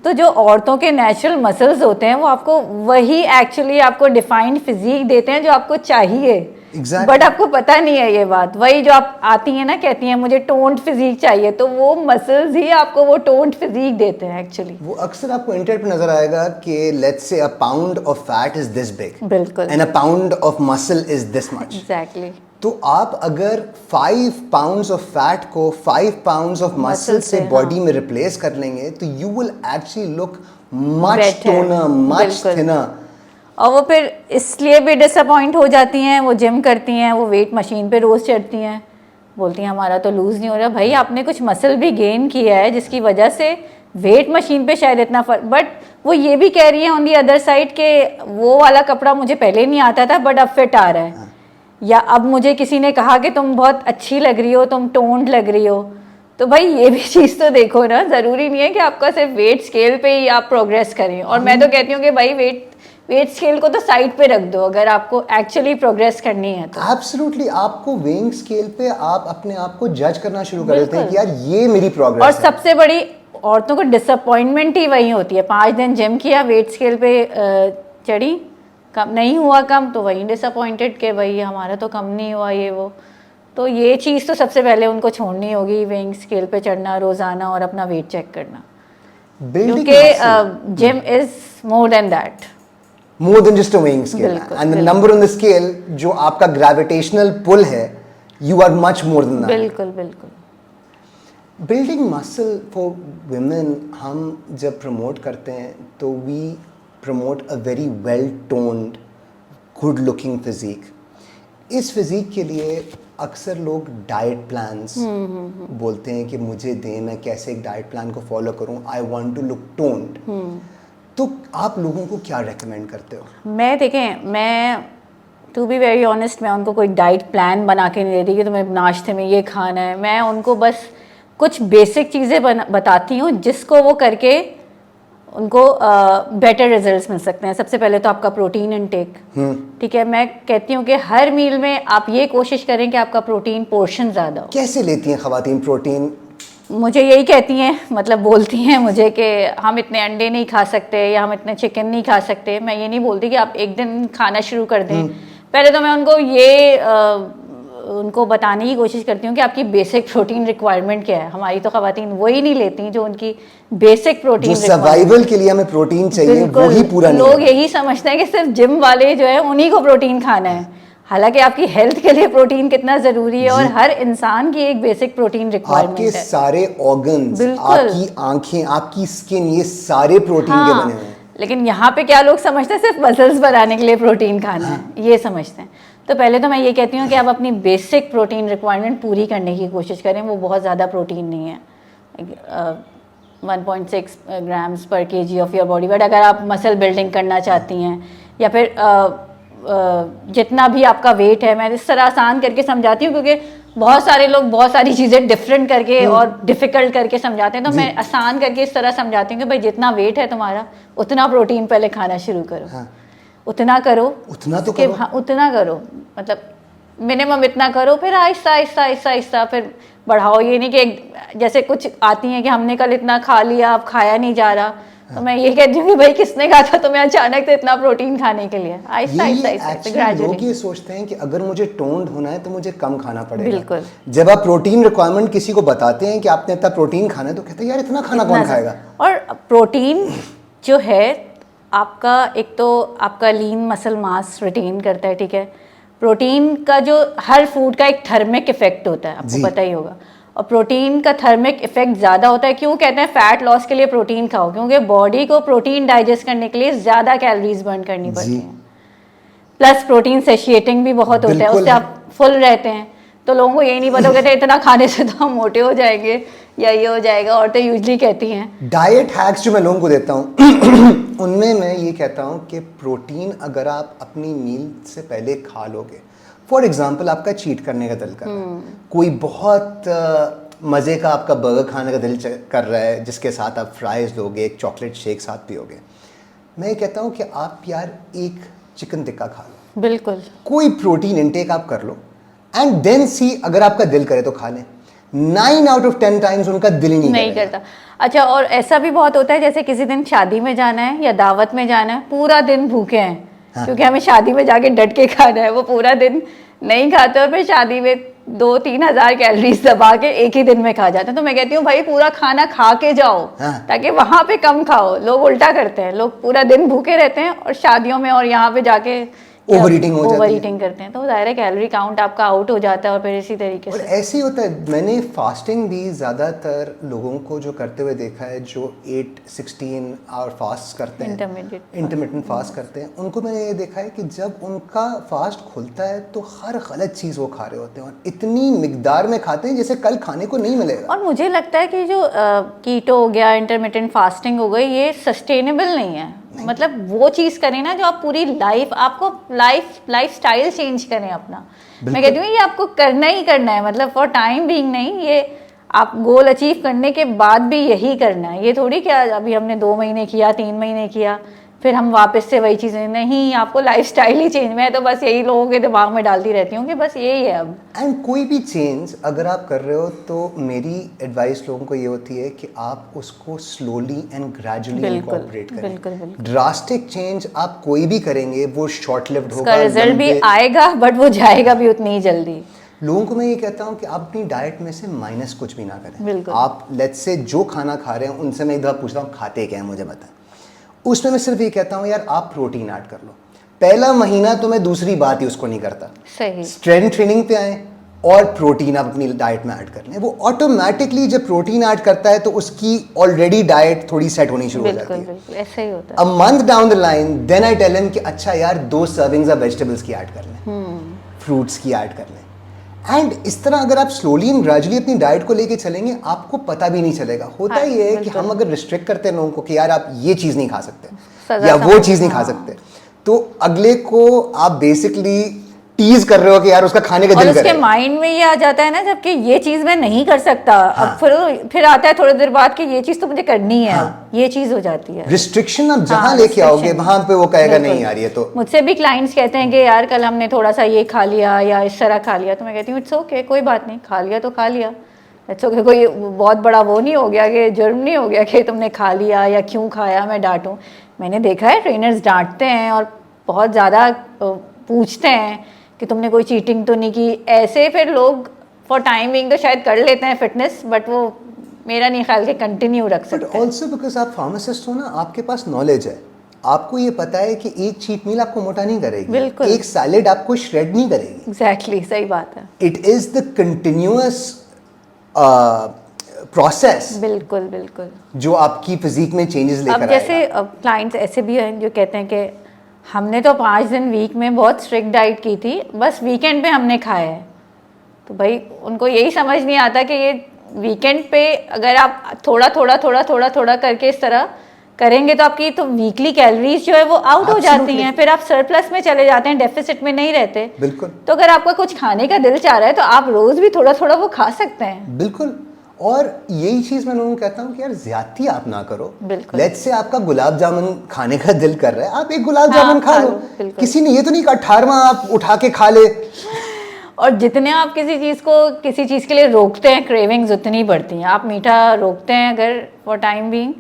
तो जो औरतों के नेचुरल मसल्स होते हैं वो आपको वही एक्चुअली आपको डिफाइंड फिजिक देते हैं जो आपको चाहिए। Exactly. बट आपको पता नहीं है ये बात। वही जो आप आती हैं ना, कहती हैं मुझे टोन्ड फिजिक चाहिए, तो वो मसल्स ही आपको वो टोन्ड फिजिक देते हैं एक्चुअली। वो अक्सर आपको इंटरनेट पे नजर आएगा कि let's say a pound of fat is this big, बिल्कुल, and a pound of muscle is this much. Exactly. तो आप अगर 5 पाउंड्स ऑफ फैट को 5 पाउंड्स ऑफ मसल से बॉडी में रिप्लेस कर लेंगे तो you will actually look much Better, toner, much बिल्कुल। थिनर। और वो फिर इसलिए भी डिसअपॉइंट हो जाती हैं, वो जिम करती हैं, वो वेट मशीन पे रोज़ चढ़ती हैं, बोलती हैं हमारा तो लूज़ नहीं हो रहा। भाई आपने कुछ मसल भी गेन किया है जिसकी वजह से वेट मशीन पे शायद इतना फर्क, बट वो ये भी कह रही है ऑन दी अदर साइड के वो वाला कपड़ा मुझे पहले नहीं आता था बट अब फिट आ रहा है, या अब मुझे किसी ने कहा कि तुम बहुत अच्छी लग रही हो, तुम टोन्ड लग रही हो। तो भाई ये भी चीज़ तो देखो ना, ज़रूरी नहीं है कि आपका सिर्फ वेट स्केल पे ही आप प्रोग्रेस करें। और मैं तो कहती हूँ कि भाई वेट स्केल को तो साइड पे रख दो अगर आपको एक्चुअली प्रोग्रेस करनी है तो। एब्सोल्युटली, आपको वेइंग स्केल पे आप अपने आप को जज करना शुरू कर देते हैं कि यार ये मेरी प्रोग्रेस और है। सबसे बड़ी औरतों को डिसअपॉइंटमेंट ही वही होती है। 5 दिन जिम किया, वेट स्केल पे चढ़ी, कम नहीं हुआ कम, तो वही डिसअपॉइंटेड कि भाई हमारा तो कम नहीं हुआ ये वो। तो ये चीज़ तो सबसे पहले उनको छोड़नी होगी, वेइंग स्केल पे चढ़ना रोज़ाना और अपना वेट चेक करना, क्योंकि gym is more than that, more than just a weighing scale, and the number on the scale जो आपका ग्रेविटेशनल पुल है, you are much more than that. बिल्कुल बिल्कुल। बिल्डिंग मसल फॉर वुमेन हम जब promote करते हैं तो we promote a very well toned good looking physique. इस फिजिक के लिए अक्सर लोग डाइट प्लान्स बोलते हैं कि मुझे दें, मैं कैसे एक डाइट प्लान को फॉलो करूं, I want to look toned. तो आप लोगों को क्या रेकमेंड करते हो? मैं टू बी वेरी ऑनेस्ट, मैं उनको कोई डाइट प्लान बना के नहीं देती कि तुम्हें नाश्ते में ये खाना है। मैं उनको बस कुछ बेसिक चीज़ें बताती हूँ जिसको वो करके उनको बेटर रिजल्ट्स मिल सकते हैं। सबसे पहले तो आपका प्रोटीन इनटेक, ठीक है। मैं कहती हूँ कि हर मील में आप ये कोशिश करें कि आपका प्रोटीन पोर्शन ज़्यादा हो। कैसे लेती हैं ख़वातीन प्रोटीन? मुझे यही कहती हैं, मतलब बोलती हैं मुझे कि हम इतने अंडे नहीं खा सकते या हम इतने चिकन नहीं खा सकते। मैं ये नहीं बोलती कि आप एक दिन खाना शुरू कर दें। पहले तो मैं उनको उनको बताने की कोशिश करती हूँ कि आपकी बेसिक प्रोटीन रिक्वायरमेंट क्या है। हमारी तो ख़वातीन वही नहीं लेती जो उनकी बेसिक प्रोटीन, जो सर्वाइवल के लिए हमें प्रोटीन चाहिए वो ही पूरा नहीं। लोग यही समझते हैं कि सिर्फ जिम वाले जो है उन्हीं को प्रोटीन खाना है, हालांकि आपकी हेल्थ के लिए प्रोटीन कितना ज़रूरी है और हर इंसान की एक बेसिक प्रोटीन रिक्वायरमेंट है। आपके सारे ऑर्गन्स, आपकी आंखें, आपकी स्किन, ये सारे प्रोटीन के बने हुए हैं। लेकिन यहाँ पे क्या लोग समझते हैं सिर्फ मसल्स बनाने के लिए प्रोटीन खाना है, ये समझते हैं। तो पहले तो मैं ये कहती हूँ कि आप अपनी बेसिक प्रोटीन रिक्वायरमेंट पूरी करने की कोशिश करें। वो बहुत ज़्यादा प्रोटीन नहीं है, 1.6 ग्राम्स पर KG of your body weight. अगर आप मसल बिल्डिंग करना चाहती हैं या फिर जितना भी आपका वेट है, मैं इस तरह आसान करके समझाती हूँ क्योंकि बहुत सारे लोग बहुत सारी चीज़ें डिफरेंट करके और डिफ़िकल्ट करके समझाते हैं। तो मैं आसान करके इस तरह समझाती हूँ कि भाई जितना वेट है तुम्हारा उतना प्रोटीन पहले खाना शुरू करो। उतना करो, उतना तो करो। हाँ, उतना करो, मतलब मिनिमम इतना करो, फिर आहिस्ता आहिस्ता आहिस्ता आहिस्ता फिर बढ़ाओ। ये नहीं कि जैसे कुछ आती हैं कि हमने कल इतना खा लिया अब खाया नहीं जा रहा। तो मैं ये कहती हूँ कि भाई किसने कहा था तुम्हें अचानक से इतना प्रोटीन खाने के लिए? आहिस्ता आहिस्ता आहिस्ता ग्रेजुअली। लोग ये सोचते हैं कि अगर मुझे टोन्ड होना है तो मुझे कम खाना पड़ेगा। बिल्कुल। जब आप प्रोटीन रिक्वायरमेंट किसी को बताते हैं कि आपने इतना प्रोटीन खाना है तो कहते हैं यार इतना खाना कौन खाएगा। और प्रोटीन जो है आपका, एक तो आपका लीन मसल मास रिटेन करता है, ठीक है। प्रोटीन का जो हर फूड का एक थर्मिक इफेक्ट होता है, आपको पता ही होगा। और प्रोटीन का थर्मिक इफेक्ट ज़्यादा होता है। क्यों कहते हैं फैट लॉस के लिए प्रोटीन खाओ? क्योंकि बॉडी को प्रोटीन डाइजेस्ट करने के लिए ज़्यादा कैलोरीज बर्न करनी पड़ती हैं। प्लस प्रोटीन सेशिएटिंग भी बहुत होता है, उससे आप फुल रहते हैं। तो लोगों को यही नहीं पता, कहते हैं इतना खाने से तो हम मोटे हो जाएंगे या ये हो जाएगा। और तो यूजली कहती हैं डाइट हैक्स जो मैं लोगों को देता हूँ उनमें मैं ये कहता हूँ कि प्रोटीन अगर आप अपनी मील से पहले खा लोगे, फॉर एग्जाम्पल आपका चीट करने का दिल कर रहा है, कोई बहुत मज़े का आपका बर्गर खाने का दिल कर रहा है जिसके साथ आप फ्राइज़ लोगे, एक चॉकलेट शेक साथ पियोगे, मैं ये कहता हूँ कि आप यार एक चिकन टिक्का खा लो। बिल्कुल, कोई प्रोटीन इनटेक आप कर लो, एंड देन सी अगर आपका दिल करे तो खा लें। 9 out of 10 टाइम्स उनका दिल ही नहीं करता। अच्छा, और ऐसा भी बहुत होता है जैसे किसी दिन शादी में जाना है या दावत में जाना है, पूरा दिन भूखे हैं क्योंकि हमें शादी में जाके डट के खाना है, वो पूरा दिन नहीं खाते और फिर शादी में 2-3 हज़ार कैलोरीज दबा के एक ही दिन में खा जाते हैं। तो मैं कहती हूँ भाई पूरा खाना खा के जाओ ताकि वहां पे कम खाओ। लोग उल्टा करते हैं, लोग पूरा दिन भूखे रहते हैं और शादियों में और यहाँ पे जाके ओवर ईटिंग करते हैं, तो ज़ाहिर है कैलोरी काउंट आपका आउट हो जाता है। और फिर इसी तरीके से ऐसे ही होता है। मैंने फास्टिंग भी ज़्यादातर लोगों को जो करते हुए देखा है, जो 8-16 आवर फास्ट करते हैं, इंटरमिटेंट फास्ट करते हैं, उनको मैंने ये देखा है कि जब उनका फास्ट खुलता है तो हर गलत चीज़ वो खा रहे होते हैं और इतनी मिकदार में खाते हैं जैसे कल खाने को नहीं मिलेगा। और मुझे लगता है कि जो कीटो हो गया, इंटरमिटेंट फास्टिंग हो गई, ये सस्टेनेबल नहीं है। मतलब वो चीज़ करें ना जो आप पूरी लाइफ, आपको लाइफ स्टाइल चेंज करें अपना। मैं कहती हूँ ये आपको करना ही करना है, मतलब फॉर टाइम बीइंग नहीं, ये आप गोल अचीव करने के बाद भी यही करना है। ये थोड़ी क्या अभी हमने 2 महीने किया, 3 महीने किया, फिर हम वापस से वही चीज़ें, नहीं, आपको लाइफस्टाइल ही चेंज। मैं तो बस यही लोगों के दिमाग में डालती रहती हूँ कि बस यही है अब। एंड कोई भी चेंज अगर आप कर रहे हो तो मेरी एडवाइस लोगों को ये होती है कि आप उसको स्लोली एंड ग्रेजुअली इनकॉर्पोरेट करें। बिल्कुल। ड्रास्टिक चेंज आप कोई भी करेंगे वो शॉर्ट लिव्ड होगा, रिजल्ट भी आएगा बट वो जाएगा भी उतनी ही जल्दी। लोगों को मैं ये कहता हूँ कि आप अपनी डाइट में से माइनस कुछ भी ना करें। आप लेट्स से जो खाना खा रहे हैं उनसे मैं एक दफ़ा पूछता हूँ खाते क्या है मुझे बताएं। उसमें मैं सिर्फ ये कहता हूँ यार आप प्रोटीन ऐड कर लो। पहला महीना तो मैं दूसरी बात ही उसको नहीं करता, सही स्ट्रेंथ ट्रेनिंग पे आए और प्रोटीन आप अपनी डाइट में ऐड कर लें। वो ऑटोमेटिकली जब प्रोटीन ऐड करता है तो उसकी ऑलरेडी डाइट थोड़ी सेट होनी शुरू हो जाती है। बिल्कुल ऐसा ही होता है। A month down the line then I tell him कि अच्छा यार 2 सर्विंग्स ऑफ वेजिटेबल्स की ऐड कर लें, फ्रूट्स की ऐड कर लें। एंड इस तरह अगर आप स्लोली एंड ग्रेजुअली अपनी डाइट को लेके चलेंगे आपको पता भी नहीं चलेगा। होता ही है कि हम अगर रिस्ट्रिक्ट करते हैं लोगों को कि यार आप ये चीज़ नहीं खा सकते या वो चीज़ नहीं खा सकते, तो अगले को आप बेसिकली टीज कर रहे हो कि यार उसका खाने का दिल करेगा। और उसके माइंड में ये आ जाता है ना जबकि ये चीज़ मैं नहीं कर सकता। हाँ। अब फिर आता है थोड़ी देर बाद कि ये चीज़ तो मुझे करनी है। हाँ। ये चीज़ हो जाती है। रिस्ट्रिक्शन आप जहाँ लेके आओगे वहाँ पे वो कहेगा नहीं यार ये तो। मुझसे भी क्लाइंट्स कहते हैं कि यार कल हमने थोड़ा सा ये खा लिया या इस तरह खा लिया, तो मैं कहती हूँ इट्स ओके, कोई बात नहीं, खा लिया तो खा लिया, इट्स ओके। कोई बहुत बड़ा वो नहीं हो गया कि जुर्म नहीं हो गया कि तुमने खा लिया या क्यों खाया मैं डांटूँ। मैंने देखा है ट्रेनर्स डांटते हैं और बहुत ज़्यादा पूछते हैं कि तुमने कोई चीटिंग तो नहीं की। ऐसे फिर लोग फॉर टाइमिंग तो शायद कर लेते हैं फिटनेस, बट वो मेरा नहीं ख्याल के कंटिन्यू रख सकते। बट ऑल्सो बिकॉज आप फार्मासिस्ट हो ना, आपके पास नॉलेज है, आपको ये पता है कि एक चीट मील आपको मोटा नहीं करेगी, बिल्कुल, एक सैलेड आपको श्रेड नहीं करेगी। एग्जैक्टली सही बात है। It is the continuous process, बिल्कुल बिल्कुल, जो आपकी फिजिक में चेंजेस लेकर आएगा। अब जैसे क्लाइंट्स ऐसे भी हैं जो कहते हैं कि हमने तो 5 दिन वीक में बहुत स्ट्रिक्ट डाइट की थी, बस वीकेंड पे हमने खाया है। तो भाई उनको यही समझ नहीं आता कि ये वीकेंड पे अगर आप थोड़ा करके इस तरह करेंगे तो आपकी तो वीकली कैलोरीज जो है वो आउट हो जाती हैं, फिर आप सरप्लस में चले जाते हैं, डेफिसिट में नहीं रहते। बिल्कुल। तो अगर आपका कुछ खाने का दिल चाह रहा है तो आप रोज भी थोड़ा वो खा सकते हैं। बिल्कुल। और यही चीज़ मैं लोगों को कहता हूँ कि यार ज्यादती आप ना करो। बिल्कुल। लेट्स से आपका गुलाब जामुन खाने का दिल कर रहा है, आप एक गुलाब जामुन खा लो। किसी ने ये तो नहीं कहा 18वां आप उठा के खा ले। और जितने आप किसी चीज़ के लिए रोकते हैं, क्रेविंग्स उतनी बढ़ती हैं। आप मीठा रोकते हैं अगर फॉर टाइम बीइंग,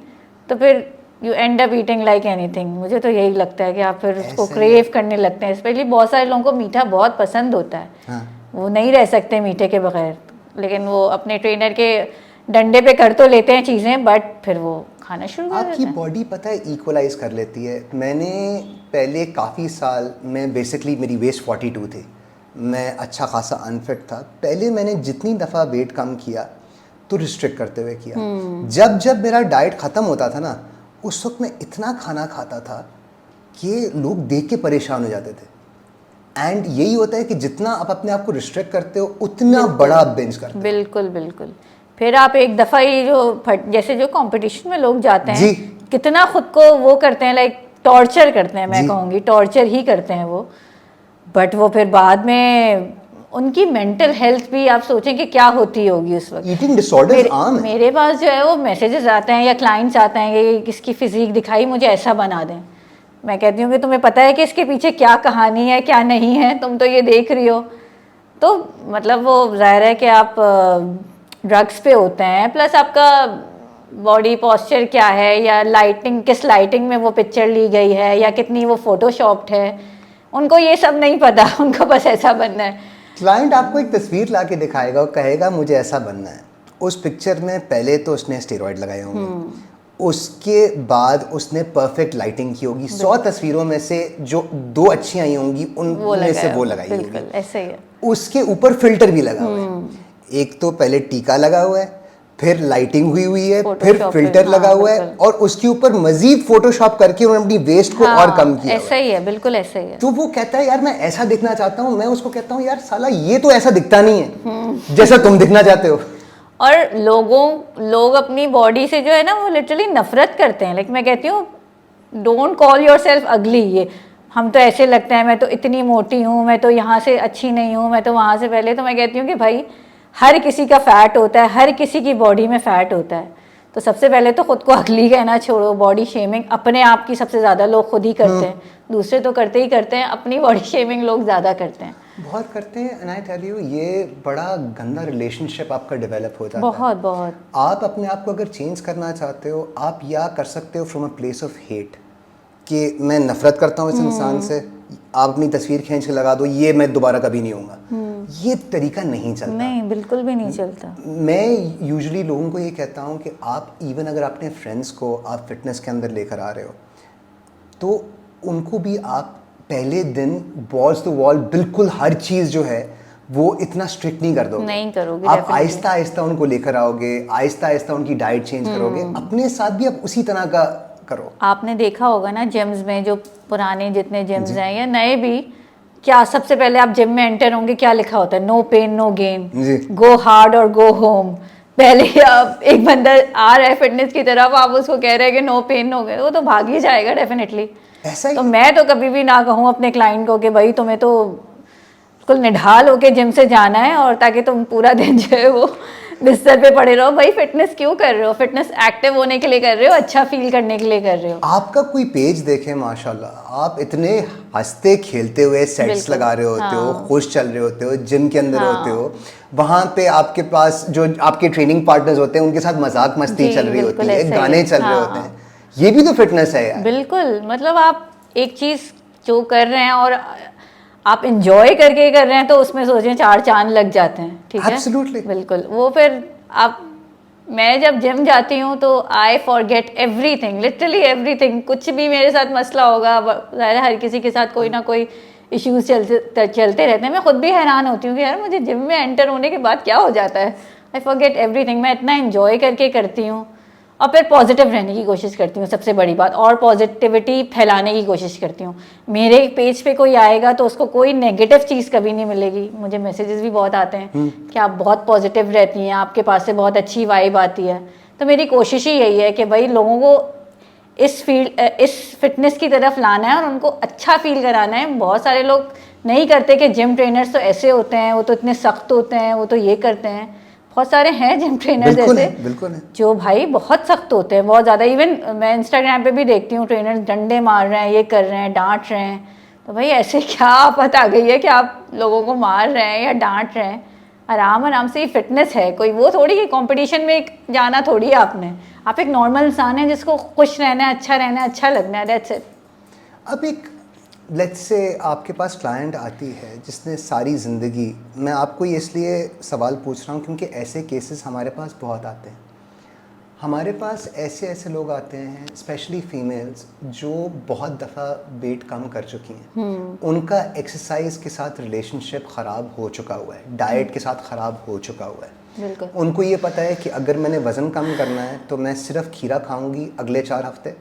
तो फिर you and up eating like anything. मुझे तो यही लगता है कि आप फिर उसको क्रेव करने लगते हैं। स्पेशली बहुत सारे लोगों को मीठा बहुत पसंद होता है। हाँ। वो नहीं रह सकते मीठे के बगैर, लेकिन वो अपने ट्रेनर के डंडे पे कर तो लेते हैं चीज़ें, बट फिर वो खाना शुरू कर देते हैं। आपकी बॉडी पता है इक्वलाइज कर लेती है। मैंने पहले काफ़ी साल में बेसिकली मेरी वेस्ट 42 थी, मैं अच्छा खासा अनफिट था। पहले मैंने जितनी दफ़ा वेट कम किया तो रिस्ट्रिक्ट करते हुए किया। जब मेरा डाइट ख़त्म होता था ना, उस वक्त मैं इतना खाना खाता था कि लोग देख के परेशान हो जाते थे। एंड यही होता है कि जितना आप अपने आप को रिस्ट्रिक्ट करते हो उतना बड़ा आप बिंज करते हो। बिल्कुल बिल्कुल। फिर आप एक दफ़ा ही जैसे जो कंपटीशन में लोग जाते हैं, कितना खुद को वो करते हैं, लाइक टॉर्चर करते हैं, मैं कहूँगी टॉर्चर ही करते हैं वो। बट वो फिर बाद में उनकी मेंटल हेल्थ भी आप सोचें कि क्या होती होगी उस वक्त। ईटिंग डिसऑर्डर्स आम है। मेरे पास जो है वो मैसेजेस आते हैं या क्लाइंट्स आते हैं कि किसकी फिजिक दिखाई, मुझे ऐसा बना दें। मैं कहती हूँ कि तुम्हें पता है कि इसके पीछे क्या कहानी है क्या नहीं है, तुम तो ये देख रही हो। तो मतलब वो ज़ाहिर है कि आप ड्रग्स पे होते हैं, प्लस आपका बॉडी पोस्चर क्या है, या लाइटिंग, किस लाइटिंग में वो पिक्चर ली गई है, या कितनी वो फोटोशॉप्ड है, उनको ये सब नहीं पता। उनको बस ऐसा बनना है। क्लाइंट आपको एक तस्वीर ला के दिखाएगा और कहेगा मुझे ऐसा बनना है। उस पिक्चर में पहले तो उसने स्टेरॉइड लगाए होंगे, उसके बाद उसने परफेक्ट लाइटिंग की होगी, 100 तस्वीरों में से जो 2 अच्छी आई होंगी उनमें से वो लगाई होगी, बिल्कुल ऐसे ही है। उसके ऊपर फिल्टर भी लगा हुआ है। एक तो पहले टीका लगा हुआ है, फिर लाइटिंग हुई है, फिर फिल्टर लगा हुआ है, और उसके ऊपर मजीद फोटोशॉप करके उन्होंने अपनी वेस्ट को और कम किया। ऐसा ही है, बिल्कुल ऐसा ही है। तो वो कहता है यार मैं ऐसा दिखना चाहता हूँ, मैं उसको कहता हूँ यार साला ये तो ऐसा दिखता नहीं है जैसा तुम दिखना चाहते हो। और लोग अपनी बॉडी से जो है ना वो लिटरली नफरत करते हैं। लाइक मैं कहती हूँ डोंट कॉल योर सेल्फ अगली। ये हम तो ऐसे लगता है, मैं तो इतनी मोटी हूँ, मैं तो यहाँ से अच्छी नहीं हूँ, मैं तो वहाँ से। पहले तो मैं कहती हूँ कि भाई हर किसी का फैट होता है, हर किसी की बॉडी में फैट होता है। तो सबसे पहले तो खुद को अगली कहना छोड़ो। बॉडी शेमिंग अपने आप की सबसे ज़्यादा लोग खुद ही करते हैं, दूसरे तो करते ही करते हैं, अपनी बॉडी शेमिंग लोग ज़्यादा करते हैं, बहुत करते हैं। एंड आई टेल यू ये बड़ा गंदा रिलेशनशिप आपका डेवलप हो जाता है। बहुत बहुत। आप अपने आप को अगर चेंज करना चाहते हो, आप या कर सकते हो from a place of hate कि मैं नफरत करता हूँ इस इंसान से, आप अपनी तस्वीर खींच के लगा दो, ये मैं दोबारा कभी नहीं होऊंगा। ये तरीका नहीं चलता। नहीं, बिल्कुल भी नहीं चलता। मैं यूजुअली लोगों को ये कहता हूँ कि आप इवन अगर अपने फ्रेंड्स को आप फिटनेस के अंदर लेकर आ रहे हो तो उनको भी आप पहले दिन बॉल्स टू वॉल बिल्कुल हर चीज़ जो है वो इतना स्ट्रिक्ट नहीं कर दोगे, नहीं करोगे। आप आहिस्ता आहिस्ता उनको लेकर आओगे, आहिस्ता आहिस्ता उनकी डाइट चेंज करोगे, अपने साथ भी आप उसी तरह का करो। आपने देखा होगा ना जिम्स में, जो पुराने जितने जिम्स हैं या नए भी, क्या सबसे पहले आप जिम में एंटर होंगे क्या लिखा होता है? No pain no gain, go hard और गो होम। पहले आप एक बंदा आ रहा है फिटनेस की तरफ, आप उसको कह रहे हैं कि नो पेन नो गेन, वो तो भाग ही जाएगा डेफिनेटली। ऐसा ही तो मैं तो कभी भी ना कहूँ अपने क्लाइंट को कि भाई तुम्हें तो बिल्कुल निढाल होके जिम से जाना है, और ताकि तुम पूरा दिन जो है वो बिस्तर पे पड़े रहो। भाई फिटनेस क्यों कर रहे हो? फिटनेस एक्टिव होने के लिए कर रहे हो, अच्छा फील करने के लिए कर रहे हो। आपका कोई पेज देखे माशाल्लाह, आप इतने हंसते खेलते हुए सेट्स लगा रहे होते हो, खुश चल रहे होते हो, जिम के अंदर होते हो, वहाँ पे आपके पास जो आपके ट्रेनिंग पार्टनर्स होते हैं उनके साथ मजाक मस्ती चल रही होती है, गाने चल रहे होते हैं। ये भी तो फिटनेस है यार। बिल्कुल, मतलब आप एक चीज़ जो कर रहे हैं और आप इंजॉय करके कर रहे हैं तो उसमें सोचें 4 चांद लग जाते हैं। ठीक है, एब्सोल्युटली बिल्कुल। वो फिर आप, मैं जब जिम जाती हूँ तो I forget everything, literally everything. कुछ भी मेरे साथ मसला होगा, ज़ाहिर है हर किसी के साथ कोई ना कोई इश्यूज चलते रहते हैं। मैं खुद भी हैरान होती हूँ कि यार मुझे जिम में एंटर होने के बाद क्या हो जाता है। I forget everything. मैं इतना इंजॉय करके करती हूँ और फिर पॉजिटिव रहने की कोशिश करती हूँ, सबसे बड़ी बात, और पॉजिटिविटी फैलाने की कोशिश करती हूँ। मेरे पेज पे कोई आएगा तो उसको कोई नेगेटिव चीज़ कभी नहीं मिलेगी। मुझे मैसेजेस भी बहुत आते हैं कि आप बहुत पॉजिटिव रहती हैं, आपके पास से बहुत अच्छी वाइब आती है। तो मेरी कोशिश ही यही है कि भाई लोगों को इस फिटनेस की तरफ लाना है और उनको अच्छा फील कराना है। बहुत सारे लोग नहीं करते कि जिम ट्रेनर्स तो ऐसे होते हैं, वो तो इतने सख्त होते हैं, वो तो ये करते हैं। बहुत सारे हैं जिम ट्रेनर्स ऐसे बिल्कुल है, जो भाई बहुत सख्त होते हैं, बहुत ज़्यादा। इवन मैं इंस्टाग्राम पे भी देखती हूँ ट्रेनर्स डंडे मार रहे हैं, ये कर रहे हैं, डांट रहे हैं। तो भाई ऐसे क्या आफत आ गई है कि आप लोगों को मार रहे हैं या डांट रहे हैं? आराम आराम से ही फिटनेस है, कोई वो थोड़ी कि कंपटीशन में जाना थोड़ी है आपने। आप एक नॉर्मल इंसान है जिसको खुश रहना है, अच्छा रहना है, अच्छा लगना है, दैट्स इट। अब एक लेट्स से आपके पास क्लाइंट आती है जिसने सारी ज़िंदगी, मैं आपको ये इसलिए सवाल पूछ रहा हूँ क्योंकि ऐसे केसेस हमारे पास बहुत आते हैं। हमारे पास ऐसे लोग आते हैं, स्पेशली फीमेल्स, जो बहुत दफ़ा वेट कम कर चुकी हैं, उनका एक्सरसाइज के साथ रिलेशनशिप ख़राब हो चुका हुआ है, डाइट के साथ ख़राब हो चुका हुआ है। बिल्कुल। उनको ये पता है कि अगर मैंने वज़न कम करना है तो मैं सिर्फ खीरा खाऊंगी अगले 4 हफ्ते,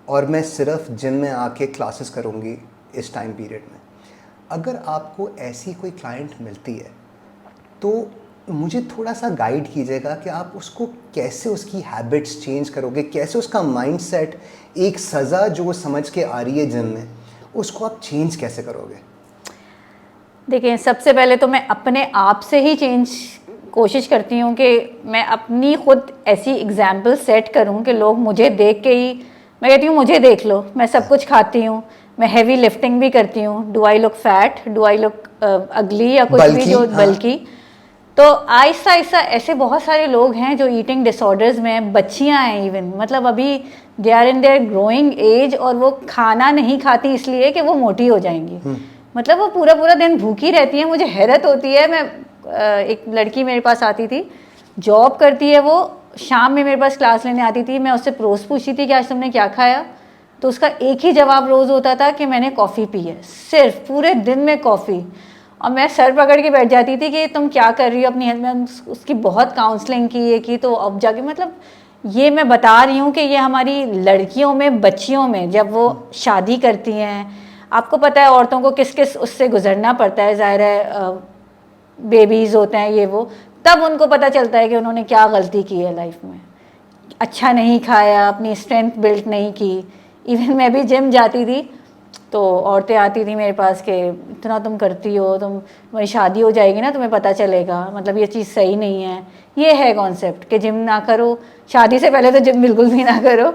और मैं सिर्फ जिम में आके क्लासेस करूंगी इस टाइम पीरियड में। अगर आपको ऐसी कोई क्लाइंट मिलती है तो मुझे थोड़ा सा गाइड कीजिएगा कि आप उसको कैसे, उसकी हैबिट्स चेंज करोगे, कैसे उसका माइंडसेट, एक सज़ा जो वो समझ के आ रही है जिम में, उसको आप चेंज कैसे करोगे? देखिए, सबसे पहले तो मैं अपने आप से ही कोशिश करती हूँ कि मैं अपनी खुद ऐसी एग्जाम्पल सेट करूँ कि लोग मुझे देख के ही, मैं कहती हूँ मुझे देख लो, मैं सब कुछ खाती हूँ, मैं हैवी लिफ्टिंग भी करती हूँ, do I look fat, do I look अगली या कुछ भी बल्कि, जो हाँ। बल्कि। तो आहिस्ता आहिस्ता ऐसे बहुत सारे लोग हैं जो ईटिंग डिसऑर्डर्स में हैं, बच्चियां हैं इवन, मतलब अभी they are in there growing age और वो खाना नहीं खाती इसलिए कि वो मोटी हो जाएंगी। मतलब वो पूरा पूरा दिन भूखी रहती है। मुझे हैरत होती है। मैं एक लड़की मेरे पास आती थी, जॉब करती है वो, शाम में मेरे पास क्लास लेने आती थी। मैं उससे रोज़ पूछती थी कि आज तुमने क्या खाया, तो उसका एक ही जवाब रोज़ होता था कि मैंने कॉफ़ी पी है, सिर्फ पूरे दिन में कॉफ़ी। और मैं सर पकड़ के बैठ जाती थी कि तुम क्या कर रही हो अपनी हेल्थ में। उसकी बहुत काउंसलिंग की है कि, तो अब जाके मतलब ये मैं बता रही हूँ कि ये हमारी लड़कियों में, बच्चियों में जब वो शादी करती हैं, आपको पता है औरतों को किस किस उससे गुजरना पड़ता है, ज़ाहिर है बेबीज़ होते हैं ये वो, तब उनको पता चलता है कि उन्होंने क्या गलती की है लाइफ में। अच्छा नहीं खाया, अपनी स्ट्रेंथ बिल्ड नहीं की। इवन मैं भी जिम जाती थी तो औरतें आती थी मेरे पास कि इतना तुम करती हो, तुम्हारी शादी हो जाएगी ना तुम्हें पता चलेगा, मतलब ये चीज़ सही नहीं है। ये है कॉन्सेप्ट कि जिम ना करो, शादी से पहले तो जिम बिल्कुल भी ना करो,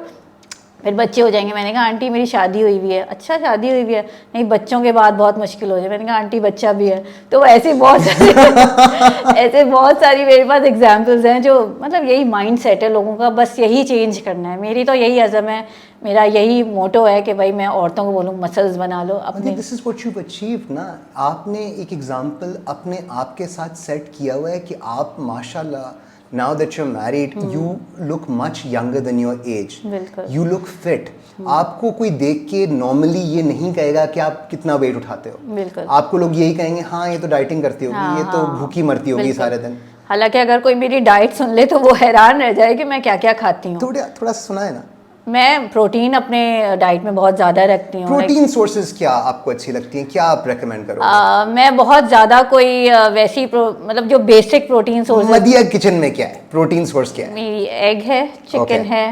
फिर बच्चे हो जाएंगे। मैंने कहा आंटी मेरी शादी हुई भी है। अच्छा शादी हुई भी है? नहीं, बच्चों के बाद बहुत मुश्किल हो जाए। मैंने कहा आंटी बच्चा भी है। तो ऐसे बहुत सारी ऐसे बहुत सारी मेरे पास एग्जाम्पल्स हैं जो, मतलब यही माइंड सेट है लोगों का, बस यही चेंज करना है। मेरी तो यही अज़म है, मेरा यही मोटो है कि भाई मैं औरतों को बोलूँ मसल्स बना लो अपने। This is what you achieve ना। आपने एक एग्जांपल अपने आप के साथ सेट किया हुआ है कि आप माशाल्लाह, now that you're married, you look much younger than your age. बिल्कुल। You look fit. आपको कोई देख के नॉर्मली ये नहीं कहेगा कि आप कितना वेट उठाते हो। बिल्कुल। आपको लोग यही कहेंगे हाँ ये तो डाइटिंग करती होगी, हाँ, ये तो हाँ, भूखी मरती होगी बिल्कुल। सारे दिन। हालांकि अगर कोई मेरी डाइट सुन ले तो वो हैरान रह जाए कि मैं क्या क्या खाती हूँ। थोड़ा सुना है ना। मैं प्रोटीन अपने डाइट में बहुत ज़्यादा रखती हूँ। प्रोटीन सोर्सेज क्या आपको अच्छी लगती हैं, क्या आप रेकमेंड करोगे? मैं बहुत ज़्यादा कोई वैसी मतलब जो बेसिक प्रोटीन सोर्स, मदिया किचन में क्या है प्रोटीन सोर्स, क्या है? मेरी एग है, चिकन Okay. है,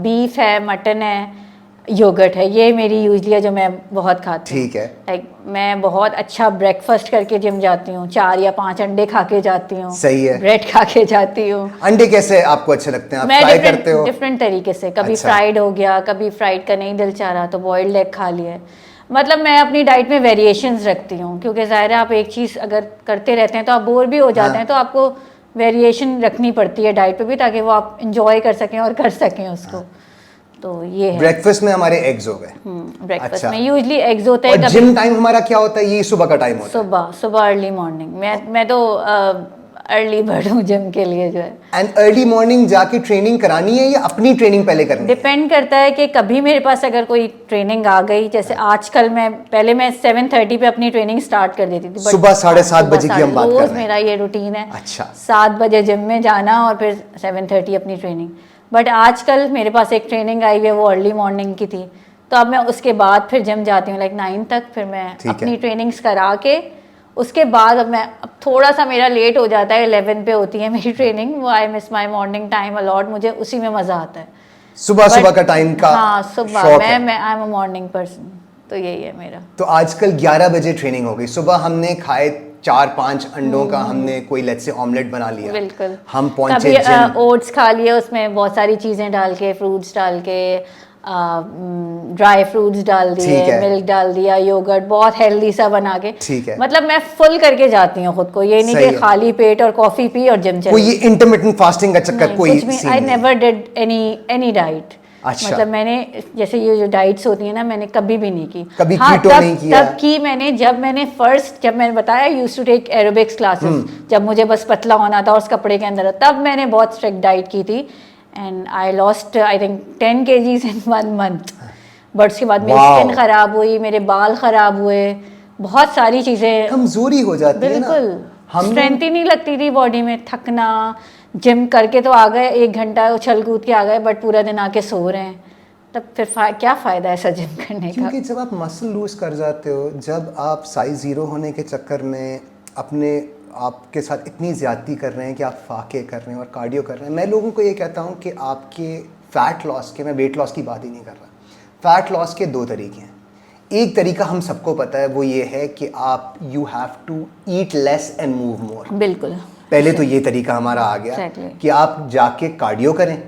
बीफ है, मटन है, योगर्ट है। ये मेरी यूजली है जो मैं बहुत खाती हूँ। ठीक है। लाइक मैं बहुत अच्छा ब्रेकफास्ट करके जिम जाती हूँ, 4 या 5 अंडे खा के जाती हूँ। सही है। ब्रेड खा के जाती हूँ। अंडे कैसे आपको अच्छे लगते हैं, आप मैं फ्राई करते हो? डिफरेंट तरीके से, कभी अच्छा। फ्राइड हो गया, कभी फ्राइड का नहीं दिल चाह रहा तो बॉइल्ड एग खा लिया। मतलब मैं अपनी डाइट में वेरिएशंस रखती हूँ, क्योंकि ज़ाहिर है आप एक चीज़ अगर करते रहते हैं तो आप बोर भी हो जाते हैं, तो आपको वेरिएशन रखनी पड़ती है डाइट पे भी, ताकि वो आप इंजॉय कर सकें और कर सकें उसको। तो ये है। ब्रेकफास्ट में हमारे एग्स हो गए। ब्रेकफास्ट अच्छा। में यूजली एग्स होते हैं। और जिम टाइम हमारा क्या होता है? ये सुबह का टाइम होता है। सुबह अर्ली मॉर्निंग। मैं तो अर्ली बर्ड हूँ जिम के लिए जो है। एंड अर्ली मॉर्निंग जाके ट्रेनिंग करानी है या अपनी ट्रेनिंग पहले करनी है? डिपेंड करता है कि कभी मेरे पास अगर कोई ट्रेनिंग आ गई, जैसे आजकल पहले मैं 7:30 पे अपनी ट्रेनिंग स्टार्ट कर देती थी। सुबह 7:30 बजे की हम बात कर रहे हैं। मेरा ये रूटीन है। अच्छा। 7 बजे जिम में जाना और फिर 7:30 अपनी ट्रेनिंग। बट आजकल मेरे पास एक ट्रेनिंग आई हुई है, वो अर्ली मॉर्निंग की थी, तो अब मैं उसके बाद फिर जिम जाती हूँ लाइक 9 तक। फिर मैं अपनी ट्रेनिंग्स करा के उसके बाद अब थोड़ा सा मेरा लेट हो जाता है, 11 पे होती है मेरी ट्रेनिंग। वो I miss my morning time a lot, मुझे उसी में मज़ा आता है। सुबह का टाइम का हाँ, सुबह मैं आई एम अ मॉर्निंग पर्सन, तो यही है मेरा। तो आजकल 11 बजे ट्रेनिंग हो गई, सुबह हमने खाए 4-5 अंडों का, हमने कोई लेट्स से ऑमलेट बना लिया, बिल्कुल। हम पहुंचे जिम, ओट्स खा लिए, उसमें बहुत सारी चीज़ें डाल के, फ्रूट्स डाल के, ड्राई फ्रूट्स डाल दिए, मिल्क डाल दिया, योगर्ट बहुत हेल्दी सा बना के। ठीक है। मतलब मैं फुल करके जाती हूँ खुद को, ये नहीं कि खाली पेट और कॉफी पी और जिम चली। कोई ये इंटरमिटेंट फास्टिंग का चक्कर कोई सीन नहीं। I never did any diet. अच्छा। मतलब मैंने जैसे ये जो डाइट्स होती है ना, मैंने कभी भी नहीं की। कभी कीटो नहीं किया? तब की मैंने, जब मैंने बताया used to take aerobics classes, जब मुझे बस पतला होना था और उस कपड़े के अंदर, तब मैंने बहुत स्ट्रिक्ट डाइट की थी। And I lost I think 10 kgs in 1 month। But उसके बाद मेरी स्किन खराब हुई, मेरे बाल खराब हुए, बहुत सारी चीजें, कमजोरी हो जाती है ना। बिल्कुल स्ट्रेंथ ही नहीं लगती थी बॉडी में, थकना। जिम करके तो आ गए, 1 घंटा उछल कूद के आ गए, बट पूरा दिन आके सो रहे हैं, तब फिर क्या फ़ायदा है ऐसा जिम करने का? क्योंकि जब आप मसल लूज कर जाते हो, जब आप साइज 0 होने के चक्कर में अपने आपके साथ इतनी ज़्यादती कर रहे हैं कि आप फाके कर रहे हैं और कार्डियो कर रहे हैं। मैं लोगों को ये कहता हूँ कि आपके फ़ैट लॉस के, मैं वेट लॉस की बात ही नहीं कर रहा, फ़ैट लॉस के 2 तरीके हैं। एक तरीका हम सबको पता है, वो ये है कि आप you have to eat less and move more. बिल्कुल, पहले तो ये तरीका हमारा आ गया कि आप जाके कार्डियो करें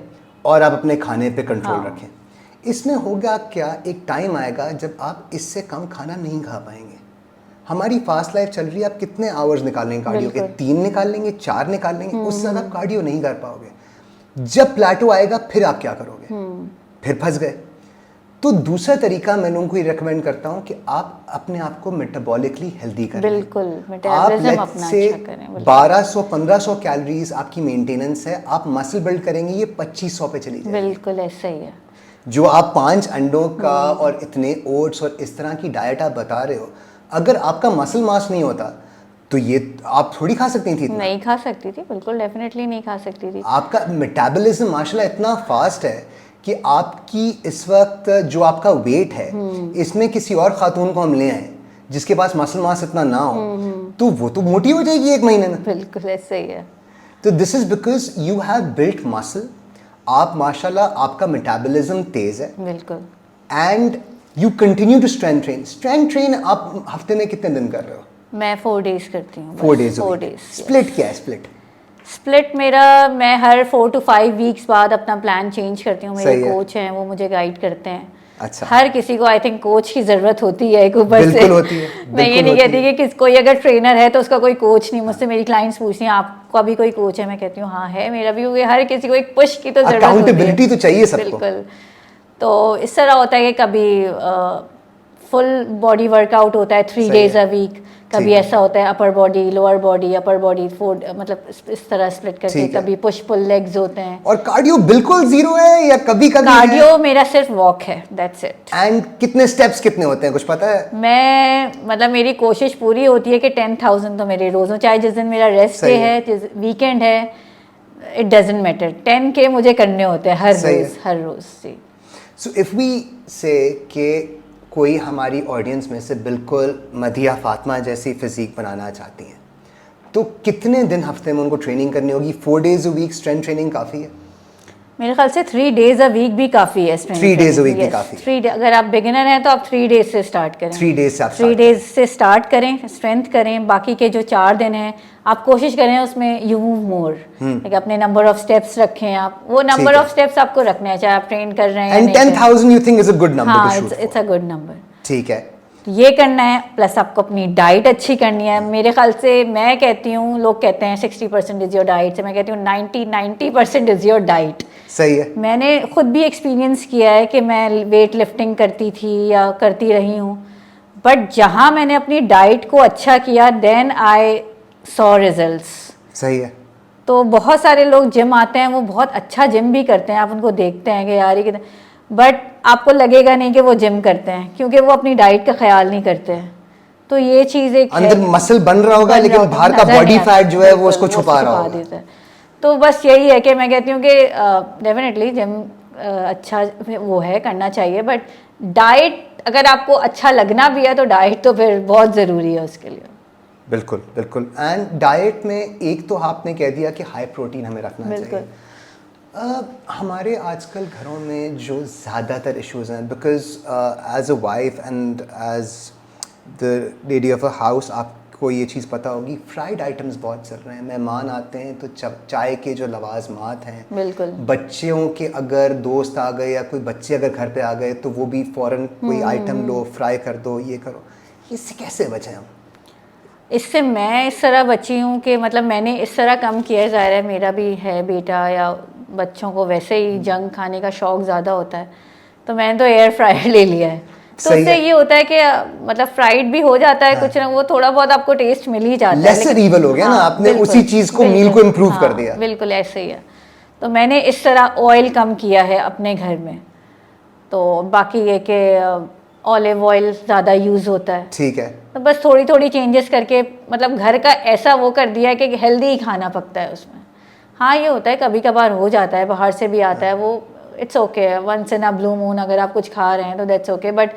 और आप अपने खाने पे कंट्रोल रखें। इसमें होगा क्या, एक टाइम आएगा जब आप इससे कम खाना नहीं खा पाएंगे। हमारी फास्ट लाइफ चल रही है, आप कितने आवर्स निकाल लेंगे कार्डियो के? 3 निकाल लेंगे, 4 निकाल लेंगे, उससे ज़्यादा आप कार्डियो नहीं कर पाओगे। जब प्लेटो आएगा फिर आप क्या करोगे? फिर फंस गए। तो दूसरा तरीका मैं लोगों को ये रिकमेंड करता हूँ कि आप अपने आप को मेटाबॉलिकली हेल्दी करें। बिल्कुल, आप मेटाबॉलिज्म अपना से अच्छा करें। 1200-1500 कैलोरीज आपकी मेंटेनेंस है, आप मसल बिल्ड करेंगे, ये 2500 पे चली जाएगी। बिल्कुल ऐसा ही है। जो आप 5 अंडों का और इतने ओट्स और इस तरह की डाइट आप बता रहे हो, अगर आपका मसल मास नहीं होता तो ये आप थोड़ी खा सकती थी इतना। नहीं खा सकती थी, बिल्कुल डेफिनेटली नहीं खा सकती थी। आपका मेटाबॉलिज्म माशाल्लाह इतना फास्ट है कि आपकी इस वक्त जो आपका वेट है, इसमें किसी और खातून को हम ले आए जिसके पास मसल मास इतना ना हो, तो वो तो मोटी हो जाएगी 1 महीने में। बिल्कुल ऐसा ही है। तो this is because you have built muscle. आप माशाल्लाह, आपका मेटाबॉलिज्म तेज है बिल्कुल। And you continue to strength train. Strength train आप हफ्ते में कितने दिन कर रहे हो? मैं 4 डेज करती हूँ। 4 डेज। 4 डेज। स्प्लिट क्या है? स्प्लिट मेरा, मैं हर 4 to 5 वीक्स बाद अपना प्लान चेंज करती हूँ। मेरे कोच हैं, वो मुझे गाइड करते हैं। अच्छा। हर किसी को आई थिंक कोच की ज़रूरत होती है एक ऊपर से। बिल्कुल होती है। मैं ये नहीं कहती कि कोई अगर ट्रेनर है तो उसका कोई कोच नहीं। मुझसे मेरी क्लाइंट्स पूछती हैं आपका भी कोई कोच है? मैं कहती हूँ हाँ है मेरा भी। क्योंकि हर किसी को एक पुश की तो ज़रूरत होती है। अकाउंटेबिलिटी तो चाहिए सबको। बिल्कुल। तो इस तरह होता है कि कभी फुल बॉडी वर्कआउट होता है 3 डेज अ वीक, कभी ऐसा होता है upper body, lower body, upper body, 4 मतलब इस तरह स्प्लिट करके। कभी पुश पुल लेग्स होते हैं। और कार्डियो बिल्कुल जीरो है या कभी कभी? कार्डियो मेरा सिर्फ वॉक है, दैट्स इट। एंड कितने स्टेप्स कितने होते हैं, कुछ पता है? मैं मतलब मेरी कोशिश पूरी होती है कि 10,000 तो मेरे रोज़ हो, चाहे जिस दिन मेरा रेस्ट डे है, वीकेंड है, इट डजंट मैटर। 10K मुझे करने होते हैं हर रोज़। जी। सो इफ वी से कि कोई हमारी ऑडियंस में से बिल्कुल मदिया फातिमा जैसी फिजिक बनाना चाहती हैं, तो कितने दिन हफ्ते में उनको ट्रेनिंग करनी होगी? 4 days a week strength training काफ़ी है? मेरे ख्याल से 3 डेज अ वीक भी काफ़ी है। 3 डेज अ वीक भी काफ़ी। 3 अगर आप बिगिनर हैं तो आप 3 डेज से स्टार्ट करें। 3 डेज से आप 3 डेज से स्टार्ट करें, स्ट्रेंथ करें। बाकी के जो 4 दिन हैं आप कोशिश करें उसमें यू मूव मोर, अपने नंबर ऑफ स्टेप्स रखें। आप वो नंबर ऑफ स्टेप्स आपको रखना है, चाहे आप ट्रेन कर रहे हैं। And 10,000 you think is a good number to हाँ, shoot for? It's a good number. ठीक है। ये करना है, प्लस आपको अपनी डाइट अच्छी करनी है। मेरे ख्याल से मैं कहती हूँ, लोग कहते हैं 60% इज़ योर डाइट, से मैं कहती हूँ 90% इज़ योर डाइट। सही है। मैंने खुद भी एक्सपीरियंस किया है कि मैं वेट लिफ्टिंग करती थी या करती रही हूँ, बट जहाँ मैंने अपनी डाइट को अच्छा किया, देन आई सॉ रिजल्ट्स। सही है। तो बहुत सारे लोग जिम आते हैं, वो बहुत अच्छा जिम भी करते हैं, आप उनको देखते हैं कि यार ये कितना, बट आपको लगेगा नहीं कि वो जिम करते हैं, क्योंकि वो अपनी डाइट का ख्याल नहीं करते हैं। तो ये चीज़ एक अंदर मसल बन रहा होगा लेकिन बाहर का बॉडी फैट जो है वो उसको छुपा रहा होगा। तो बस यही है कि मैं कहती हूँ कि डेफिनेटली जिम अच्छा वो है, करना चाहिए, बट डाइट अगर आपको अच्छा लगना भी है तो डाइट तो फिर बहुत ज़रूरी है उसके लिए। बिल्कुल बिल्कुल। एंड डाइट में एक तो आपने कह दिया कि हाई प्रोटीन हमें रखना चाहिए। हमारे आजकल घरों में जो ज़्यादातर इश्यूज़ हैं, because as a wife and as the lady of a house आपको ये चीज़ पता होगी, फ्राइड आइटम्स बहुत चल रहे हैं। मेहमान आते हैं तो चाय के जो लवाजमात हैं, बिल्कुल, बच्चों के अगर दोस्त आ गए या कोई बच्चे अगर घर पे आ गए तो वो भी फ़ौरन कोई आइटम लो, फ्राई कर दो, ये करो। इससे कैसे बचें हम? इससे मैं इस तरह बची हूँ कि मतलब मैंने इस तरह कम किया है। ज़ाहिर है मेरा भी है बेटा, या बच्चों को वैसे ही जंक खाने का शौक ज़्यादा होता है, तो मैंने तो एयर फ्रायर ले लिया है। तो उससे ये होता है कि मतलब फ्राइड भी हो जाता है, कुछ ना वो थोड़ा बहुत आपको टेस्ट मिल ही जाता है। लेसर ईवल हो गया ना, आपने उसी चीज़ को, मील को इम्प्रूव कर दिया। बिल्कुल ऐसे ही है। तो मैंने इस तरह ऑयल कम किया है अपने घर में। तो बाकी ये कि ऑलिव ऑयल ज़्यादा यूज़ होता है। ठीक है। तो बस थोड़ी थोड़ी चेंजेस करके मतलब घर का ऐसा वो कर दिया है कि हेल्दी ही खाना पकता है उसमें। हाँ ये होता है कभी कभार हो जाता है, बाहर से भी आता है, वो it's okay, once in a blue moon अगर आप कुछ खा रहे हैं तो दैट्स ओके। बट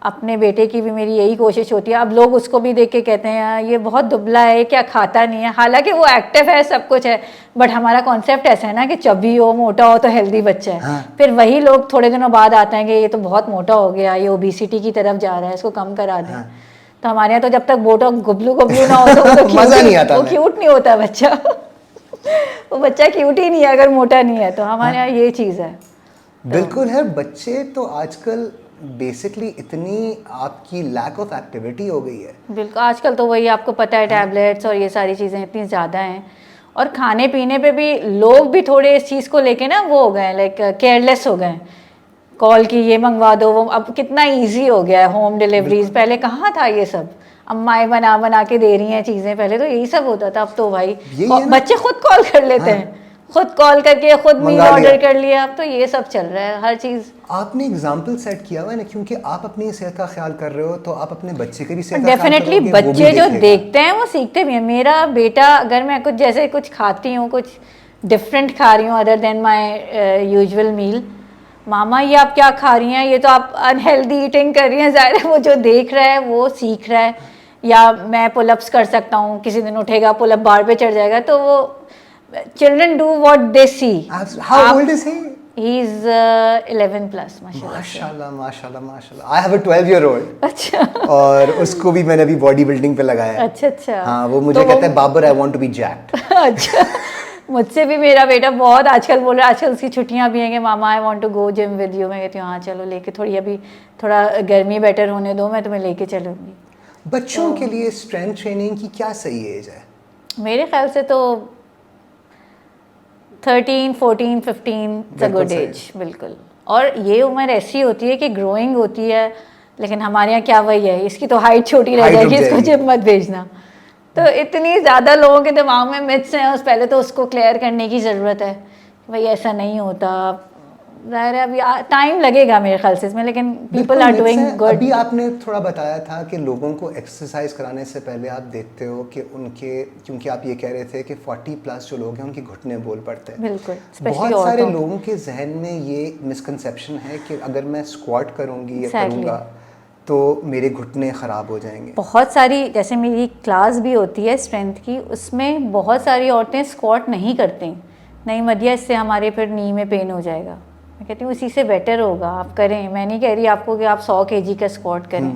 अपने बेटे की भी मेरी यही कोशिश होती है। अब लोग उसको भी देख के कहते हैं यार ये बहुत दुबला है, क्या खाता नहीं है, हालांकि वो एक्टिव है, सब कुछ है, बट हमारा कॉन्सेप्ट ऐसा है ना कि चबी हो, मोटा हो तो हेल्दी बच्चा है। हाँ। फिर वही लोग थोड़े दिनों बाद आते हैं कि ये तो बहुत मोटा हो गया, ये ओबेसिटी की तरफ जा रहा है, इसको कम करा दें। हाँ। तो हमारे यहाँ तो जब तक बोटो गुबलू ना हो तो मजा नहीं आता, वो क्यूट नहीं होता बच्चा वो बच्चा क्यूट ही नहीं है अगर मोटा नहीं है। तो हमारे यहाँ ये चीज़ है। बिल्कुल है। बच्चे तो आजकल बेसिकली इतनी आपकी लैक ऑफ एक्टिविटी हो गई है। बिल्कुल, आजकल तो वही आपको पता है, टैबलेट्स और ये सारी चीज़ें इतनी ज़्यादा हैं, और खाने पीने पे भी लोग भी थोड़े इस चीज़ को लेके ना वो हो गए हैं, लाइक केयरलेस हो गए हैं। कॉल की ये मंगवा दो, वो अब कितना इजी हो गया है, होम डिलीवरीज। पहले कहाँ था ये सब, अम्माएं बना बना के दे रही हैं चीज़ें, पहले तो यही सब होता था। अब तो भाई यही है ना। बच्चे खुद कॉल कर लेते हाँ। हैं, खुद कॉल करके खुद मील मंगा लिया। ऑर्डर कर लिया। अब तो ये सब चल रहा है, हर चीज़। आपने एग्जाम्पल सेट किया हुआ है ना, क्योंकि आप अपनी सेहत का ख्याल कर रहे हो तो आप अपने बच्चे के भी सेहत का ख्याल डेफिनेटली करोगे, वो भी बच्चे जो देखेगा। देखते हैं वो सीखते भी हैं। मेरा बेटा, अगर मैं कुछ जैसे कुछ खाती हूँ, कुछ डिफरेंट खा रही हूँ अदर देन माय यूजुअल मील, मामा ये आप क्या खा रही हैं, ये तो आप अनहेल्दी ईटिंग कर रही हैं। ज़ाहिर है वो जो देख रहा है वो सीख रहा है। या मैं पुलअप्स कर सकता हूँ, किसी दिन उठेगा पुलअप बार पे चढ़ जाएगा, तो वो children do what they see. How old is he? He is 11 plus माशाल्लाह। माशाल्लाह माशाल्लाह माशाल्लाह। I have a 12-year-old। अच्छा और उसको भी मैंने अभी बॉडी बिल्डिंग पे लगाया है। अच्छा अच्छा। हाँ, वो मुझे कहता है Babar I want to be jacked. अच्छा, मुझसे भी मेरा बेटा बहुत आजकल बोल रहा है। आजकल उसकी छुट्टियां भी हैं कि मामा I want to go gym with you. मैं कहती हूँ हाँ चलो लेके, थोड़ी अभी थोड़ा गर्मी बेटर होने दो, मैं तुम्हें लेके चलूँगी। बच्चों के लिए स्ट्रेंथ ट्रेनिंग की क्या सही एज है? मेरे ख्याल से तो 13, 14, 15 इट्स अ बिल्कुल गुड सही। एज। बिल्कुल। और ये उम्र ऐसी होती है कि ग्रोइंग होती है, लेकिन हमारे यहाँ क्या वही है, इसकी तो हाइट छोटी रह Height रुक जाएगी, इसको जाएगी। जिम मत भेजना। तो इतनी ज़्यादा लोगों के दिमाग में मिथ्स हैं, उस पहले तो उसको क्लियर करने की ज़रूरत है कि भाई ऐसा नहीं होता। ज़ाहिर है अभी टाइम लगेगा मेरे ख्याल से इसमें, लेकिन पीपल आर डूइंग गुड। अभी आपने थोड़ा बताया था कि लोगों को एक्सरसाइज कराने से पहले आप देखते हो कि उनके, क्योंकि आप ये कह रहे थे कि 40+ जो लोग हैं उनके घुटने बोल पड़ते हैं। बिल्कुल, बहुत सारे लोगों के जहन में ये मिसकंसेप्शन है कि अगर मैं स्क्वाट करूँगी या करूँगा तो मेरे घुटने ख़राब हो जाएंगे। बहुत सारी, जैसे मेरी क्लास भी होती है स्ट्रेंथ की, उसमें बहुत सारी औरतें स्क्वाट नहीं करती। नहीं मदिया, इससे हमारे फिर नी में पेन हो जाएगा। मैं कहती हूँ उसी से बेटर होगा आप करें। मैं नहीं कह रही आपको कि आप 100 kg का स्क्वाट करें,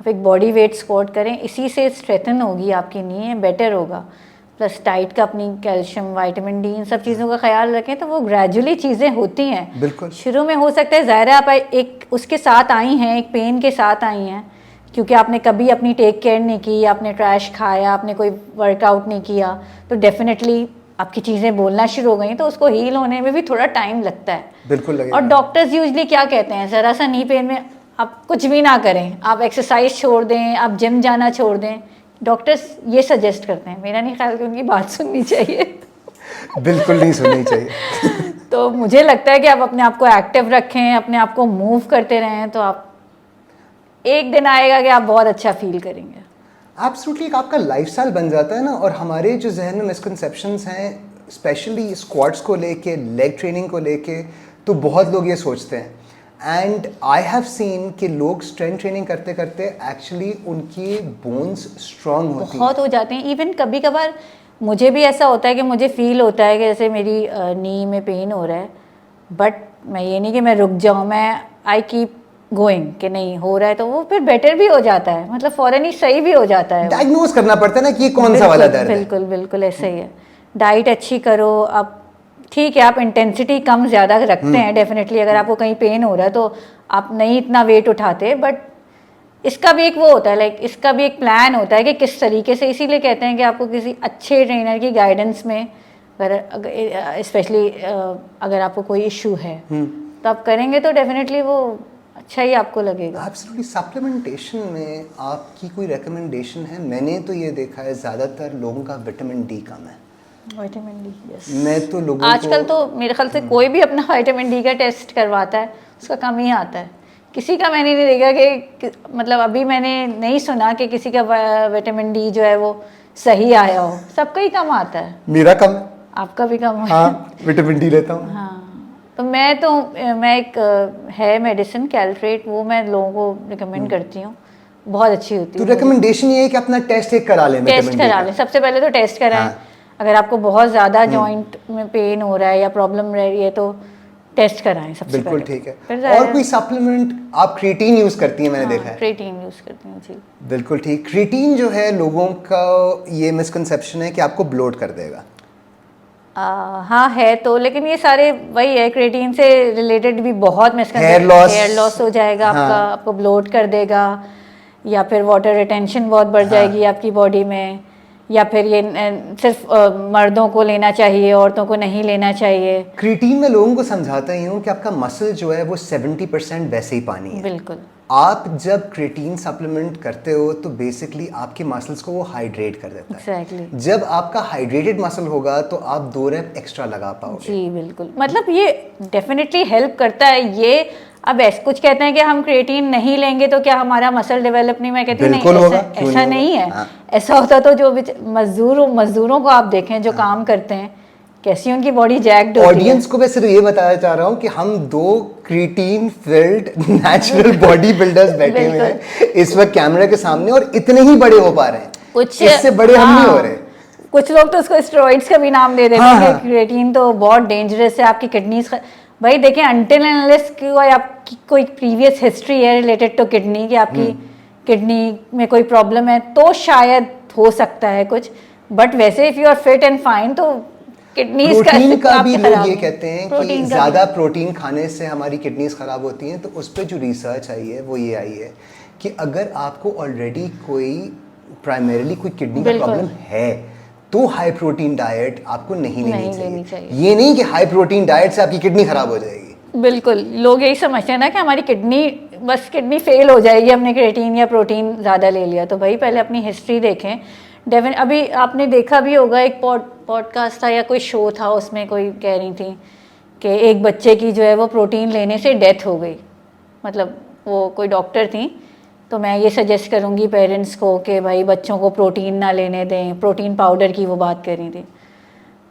आप एक बॉडी वेट स्क्वाट करें, इसी से स्ट्रेथन होगी आपकी नी, बेटर होगा। प्लस डाइट का, अपनी कैल्शियम, विटामिन डी, इन सब चीज़ों का ख्याल रखें, तो वो ग्रेजुअली चीज़ें होती हैं। बिल्कुल। शुरू में हो सकता है, ज़ाहिर है आप एक उसके साथ आई हैं, एक पेन के साथ आई हैं, क्योंकि आपने कभी अपनी टेक केयर नहीं की, आपने ट्रैश खाया, आपने कोई वर्कआउट नहीं किया, तो डेफिनेटली आपकी चीज़ें बोलना शुरू हो गई, तो उसको हील होने में भी थोड़ा टाइम लगता है। बिल्कुल लगेगा। और डॉक्टर्स यूजली क्या कहते हैं, ज़रा सा नी पेन में आप कुछ भी ना करें, आप एक्सरसाइज छोड़ दें, आप जिम जाना छोड़ दें, डॉक्टर्स ये सजेस्ट करते हैं। मेरा नहीं ख्याल कि उनकी बात सुननी चाहिए। बिल्कुल नहीं सुननी चाहिए। तो मुझे लगता है कि आप अपने आप को एक्टिव रखें, अपने आप को मूव करते रहें, तो आप एक दिन आएगा कि आप बहुत अच्छा फील करेंगे। एब्सोल्युटली, आपका लाइफस्टाइल बन जाता है ना। और हमारे जो जहन में मिसकंसेप्शंस हैं, स्पेशली स्क्वाट्स को लेके, लेग ट्रेनिंग को लेके, तो बहुत लोग ये सोचते हैं, एंड आई हैव सीन कि लोग स्ट्रेंथ ट्रेनिंग करते करते एक्चुअली उनकी बोन्स स्ट्रांग होती बहुत हो जाते हैं। इवन कभी कभार मुझे भी ऐसा होता है कि मुझे फील होता है कि जैसे मेरी नी में पेन हो रहा है, बट मैं ये नहीं कि मैं रुक जाऊँ, मैं आई कीप गोइंग कि नहीं हो रहा है, तो वो फिर बेटर भी हो जाता है, मतलब फ़ौरन ही सही भी हो जाता है। डायग्नोज करना पड़ता है ना कि ये कौन सा वाला दर्द है। बिल्कुल बिल्कुल ऐसा ही है। डाइट अच्छी करो। अब ठीक है, आप इंटेंसिटी कम ज़्यादा रखते हैं डेफिनेटली, अगर आपको कहीं पेन हो रहा है तो आप नहीं इतना वेट उठाते, बट इसका भी एक वो होता है, लाइक इसका भी एक प्लान होता है कि किस तरीके से, इसीलिए कहते हैं कि आपको किसी अच्छे ट्रेनर की गाइडेंस में, अगर स्पेशली अगर आपको कोई इशू है तो आप करेंगे तो डेफिनेटली वो अच्छा ही आपको लगेगा। एब्सोल्युटली। सप्लीमेंटेशन में आपकी कोई रिकमेंडेशन है? मैंने तो ये देखा है ज़्यादातर लोगों का विटामिन डी कम है। Vitamin D, yes. मैं तो लोगों आजकल तो मेरे ख्याल से कोई भी अपना विटामिन डी का टेस्ट करवाता है, उसका कम ही आता है। किसी का मैंने नहीं देखा कि मतलब अभी मैंने नहीं सुना कि किसी का विटामिन डी जो है वो सही आया हो। सबका ही कम आता है। मेरा कम है। आपका भी कम है? हाँ, विटामिन डी लेता हूँ। हाँ, तो मैं एक है मेडिसिन कैल्ट्रेट, वो मैं लोगों को रिकमेंड करती हूँ, बहुत अच्छी होती तो है। रिकमेंडेशन ये है कि अपना टेस्ट एक करा लें। टेस्ट करा लें, सबसे पहले तो टेस्ट कराएं। हाँ। अगर आपको बहुत ज़्यादा जॉइंट में पेन हो रहा है या प्रॉब्लम रह रही है तो टेस्ट कराएं सबसे बिल्कुल पहले। ठीक है। फिर और कोई सप्लीमेंट? आप क्रिएटिन यूज़ करती हैं, मैंने देखा है। क्रिएटिन यूज़ करती हूँ जी। बिल्कुल ठीक। क्रिएटिन जो है, लोगों का ये मिसकंसेप्शन है कि आपको ब्लोट कर देगा। हाँ है तो, लेकिन ये सारे वही है, क्रिएटिन से रिलेटेड भी बहुत हेयर लॉस, हेयर लॉस हो जाएगा हाँ, आपका, आपको ब्लोट कर देगा, या फिर वाटर रिटेंशन बहुत बढ़ जाएगी आपकी बॉडी में, या फिर ये सिर्फ मर्दों को लेना चाहिए, औरतों को नहीं लेना चाहिए। क्रिएटिन में लोगों को समझाता ही हूँ कि आपका मसल जो है वो 70% वैसे ही पानी है। बिल्कुल। आप जब क्रिएटिन सप्लीमेंट करते हो तो बेसिकली आपके मसल्स को वो हाइड्रेट कर देता है। एग्जैक्टली। जब आपका हाइड्रेटेड मसल होगा तो आप 2 रेप एक्स्ट्रा लगा पाओगे। जी बिल्कुल, मतलब ये डेफिनेटली हेल्प करता है ये। अब ऐसा कुछ कहते हैं कि हम क्रिएटिन नहीं लेंगे तो क्या हमारा मसल डेवलप नहीं, मैं कहती हूँ नहीं, होगा, ऐसा नहीं है। हाँ। ऐसा होता तो जो मजदूरों को आप देखें जो काम करते हैं, कैसी उनकी बॉडी जैक्ड होती है। ऑडियंस को मैं सिर्फ ये बताना चाह रहा हूँ कि हम 2 creatine field natural body builders बैठे हुए हैं इस वक्त कैमरा के सामने और इतने ही बड़े हो पा रहे हैं, कुछ इससे बड़े हम नहीं हो रहे। कुछ लोग तो उसको स्टेरॉइड्स का भी नाम दे देते हैं कि क्रिएटिन तो बहुत डेंजरस है, आपकी किडनीज। भाई देखिए, अनटिल एंड अनलेस कोई आपकी कोई प्रीवियस हिस्ट्री है रिलेटेड टू किडनी, कि आपकी किडनी में कोई प्रॉब्लम है तो शायद हो सकता है कुछ, बट वैसे if you are fit and fine तो किडनीज प्रोटीन का भी लोग ये कहते हैं कि ज़्यादा प्रोटीन खाने से हमारी किडनीज खराब होती हैं। तो उस पर जो रिसर्च आई है वो ये आई है कि अगर आपको ऑलरेडी कोई प्राइमरीली कोई किडनी का प्रॉब्लम है तो हाई प्रोटीन डाइट आपको नहीं लेनी चाहिए। ये नहीं कि हाई प्रोटीन डाइट से आपकी किडनी खराब हो जाएगी। बिल्कुल, लोग यही समझते हैं ना कि हमारी किडनी फेल हो जाएगी, हमने क्रिएटिन या प्रोटीन ज़्यादा ले लिया। तो भाई पहले अपनी हिस्ट्री देखें। अभी आपने देखा भी होगा, एक पॉडकास्ट था या कोई शो था, उसमें कोई कह रही थी कि एक बच्चे की जो है वो प्रोटीन लेने से डेथ हो गई। मतलब वो कोई डॉक्टर थी। तो मैं ये सजेस्ट करूँगी पेरेंट्स को कि भाई बच्चों को प्रोटीन ना लेने दें। प्रोटीन पाउडर की वो बात कर रही थी।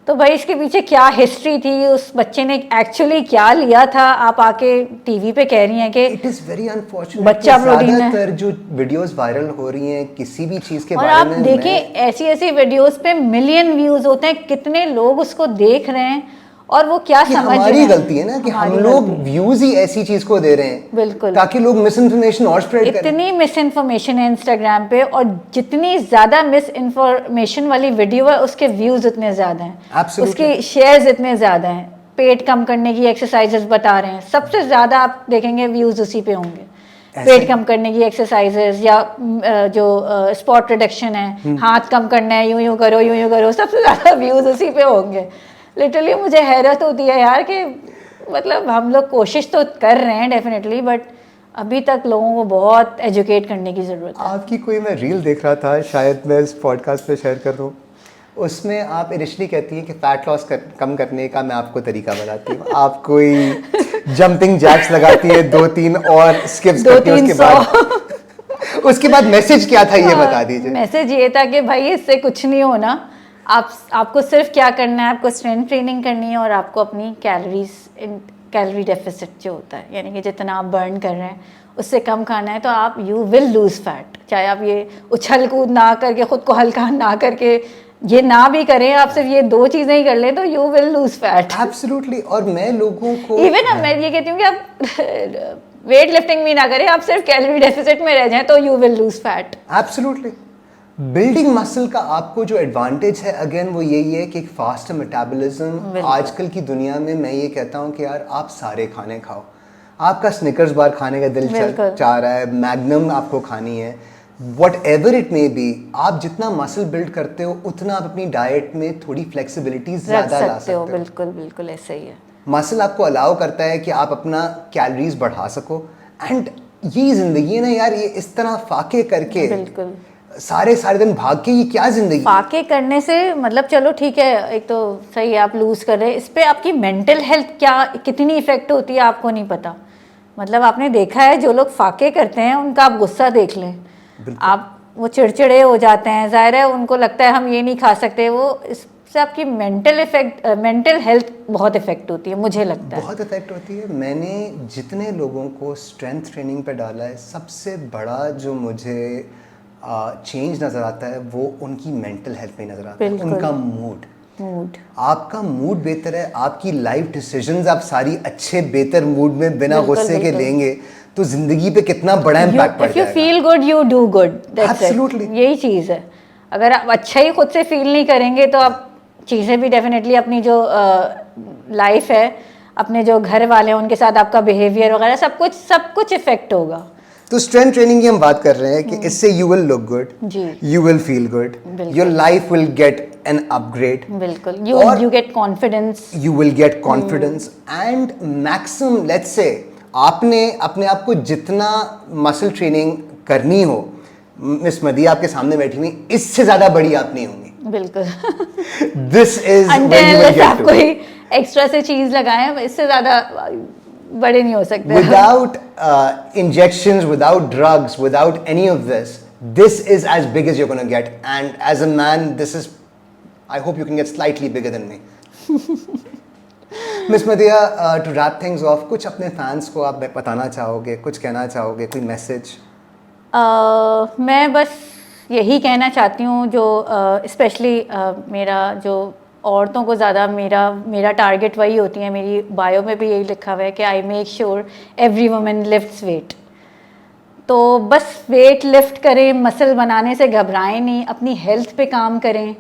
तो भाई इसके पीछे क्या हिस्ट्री थी, उस बच्चे ने एक्चुअली क्या लिया था, आप आके टीवी पे कह रही हैं कि इट इज वेरी अनफॉर्चुनेट। बच्चा प्रोटीन है। ज़्यादातर जो वीडियोस वायरल हो रही हैं किसी भी चीज़ के और बारे आप में, देखिए ऐसी वीडियोस पे मिलियन व्यूज होते हैं, कितने लोग उसको देख रहे हैं और वो क्या समझ रहे हैं। हमारी गलती है ना कि हम लोग व्यूज ही ऐसी चीज को दे रहे हैं, बिल्कुल, ताकि लोग मिस इन्फॉर्मेशन और स्प्रेड करें। इतनी मिस इन्फॉर्मेशन है इंस्टाग्राम पे, और जितनी ज्यादा मिस इन्फॉर्मेशन वाली वीडियो है उसके व्यूज उतने ज्यादा हैं, उसकी शेयर्स इतने ज्यादा हैं। पेट कम करने की एक्सरसाइजेस बता रहे हैं, सबसे ज्यादा आप देखेंगे व्यूज उसी पे होंगे। पेट कम करने की एक्सरसाइजेस या जो स्पॉट रिडक्शन है, हाथ कम करना है, यूं करो, सबसे ज्यादा व्यूज उसी पे होंगे। लिटरली मुझे हैरत होती है यार कि मतलब हम लोग कोशिश तो कर रहे हैं डेफिनेटली, बट अभी तक लोगों को बहुत एजुकेट करने की ज़रूरत है। आपकी कोई मैं रील देख रहा था, शायद मैं इस पॉडकास्ट पे शेयर कर दूं। उसमें आप इनिशियली कहती हैं कि फैट लॉस कम करने का मैं आपको तरीका बताती हूँ। आप कोई जंपिंग जैक्स लगाती है 2-3 और स्किप्स करती है, उसके बाद मैसेज क्या था ये बता दीजिए। मैसेज ये था कि भाई इससे कुछ नहीं होना, आपको सिर्फ क्या करना है, आपको स्ट्रेंथ ट्रेनिंग करनी है और आपको अपनी कैलोरी डेफिसिट जो होता है, यानी कि जितना आप बर्न कर रहे हैं उससे कम खाना है, तो आप यू विल लूज फैट। चाहे आप ये उछल कूद ना करके, खुद को हल्का ना करके, ये ना भी करें, आप सिर्फ ये 2 चीज़ें ही कर लें तो you will lose fat. Absolutely. और मैं लोगों को इवन मैं ये कहती हूँ कि आप वेट लिफ्टिंग भी ना करें, आप सिर्फ कैलोरी डेफिसिट में रह जाएं तो you will lose fat. Absolutely. Building muscle का आपको जो एडवांटेज है अगेन वो यही है कि एक फास्ट मेटाबॉलिज्म। आजकल की दुनिया में मैं ये कहता हूँ कि यार आप सारे खाने खाओ। आपका स्निकर्स बार खाने का दिल चाह रहा है, मैग्नम आपको खानी है, व्हाटएवर इट मे बी, आप जितना मसल बिल्ड करते हो उतना आप अपनी डाइट में थोड़ी फ्लेक्सिबिलिटी ज़्यादा ला सकते हो। बिल्कुल बिल्कुल ऐसा ही है। मसल आपको अलाउ करता है कि आप अपना कैलोरीज बढ़ा सको। एंड ये ज़िंदगी है ना यार, ये इस तरह फाके करके बिल्कुल सारे दिन भाग के, ये क्या जिंदगी। फाके करने से मतलब चलो ठीक है, एक तो सही है आप लूज कर रहे हैं, इस पे आपकी मेंटल हेल्थ कितनी इफेक्ट होती है आपको नहीं पता। मतलब आपने देखा है जो लोग फाके करते हैं उनका आप गुस्सा देख लें, आप वो चिड़चिड़े हो जाते हैं, जाहिर है उनको लगता है हम ये नहीं खा सकते। वो इससे आपकी मेंटल हेल्थ बहुत इफेक्ट होती है, मुझे लगता है बहुत इफेक्ट होती है। मैंने जितने लोगों को स्ट्रेंथ ट्रेनिंग पे डाला है, सबसे बड़ा जो मुझे चेंज नज़र आता है वो उनकी मेंटल हेल्थ में नज़र आता है। उनका मूड आपका मूड बेहतर है, आपकी लाइफ डिसीजंस आप सारी अच्छे बेहतर मूड में बिना गुस्से के लेंगे तो जिंदगी पे कितना बड़ा इम्पैक्ट पड़ जाएगा। If you feel good, you do good. That's Absolutely. यही चीज़ है। अगर आप अच्छा ही खुद से फील नहीं करेंगे तो आप चीज़ें भी डेफिनेटली अपनी जो लाइफ है, अपने जो घर वाले हैं उनके साथ आपका बिहेवियर वगैरह सब कुछ इफेक्ट होगा। तो स्ट्रेंथ ट्रेनिंग की हम बात कर रहे हैं कि इससे यू विल लुक गुड, जी। यू विल फील गुड, बिल्कुल। Your life will get an upgrade, बिल्कुल, और you get confidence. You will get confidence and maximum, let's say आपने अपने आप को जितना मसल ट्रेनिंग करनी हो, मिस मदिया आपके सामने बैठी हुई, इससे ज्यादा बड़ी आप नहीं होंगी। बिल्कुल। दिस इज अनटिल आप कोई एक्स्ट्रा से चीज लगाएं, इससे ज्यादा बड़े नहीं हो सकते। without injections, without drugs, without any of this is as big as you're going to get, and as a man this is, I hope you can get slightly bigger than me. Miss Madhya, to wrap things off, कुछ अपने fans को आप बताना चाहोगे, कुछ कहना चाहोगे, कोई मैसेज? मैं बस यही कहना चाहती हूँ, जो स्पेशली मेरा जो औरतों को ज़्यादा मेरा टारगेट वही होती है, मेरी बायो में भी यही लिखा हुआ है कि I make sure every woman lifts weight. तो बस वेट लिफ्ट करें, मसल बनाने से घबराएं नहीं, अपनी हेल्थ पे काम करें,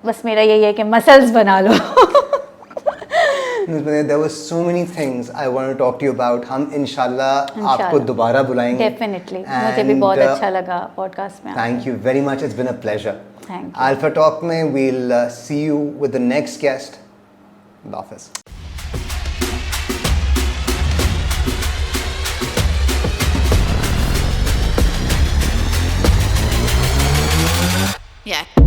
बस मेरा यही है कि मसल्स बना लो। There were so many things I want to talk to you about. हम इंशाल्लाह आपको दोबारा बुलाएंगे। डेफिनेटली, मुझे भी बहुत अच्छा लगा पॉडकास्ट में। Thank you very much. It's been a pleasure. Thank you. Alpha Talk में we'll see you with the next guest. Allah Hafiz. Yeah.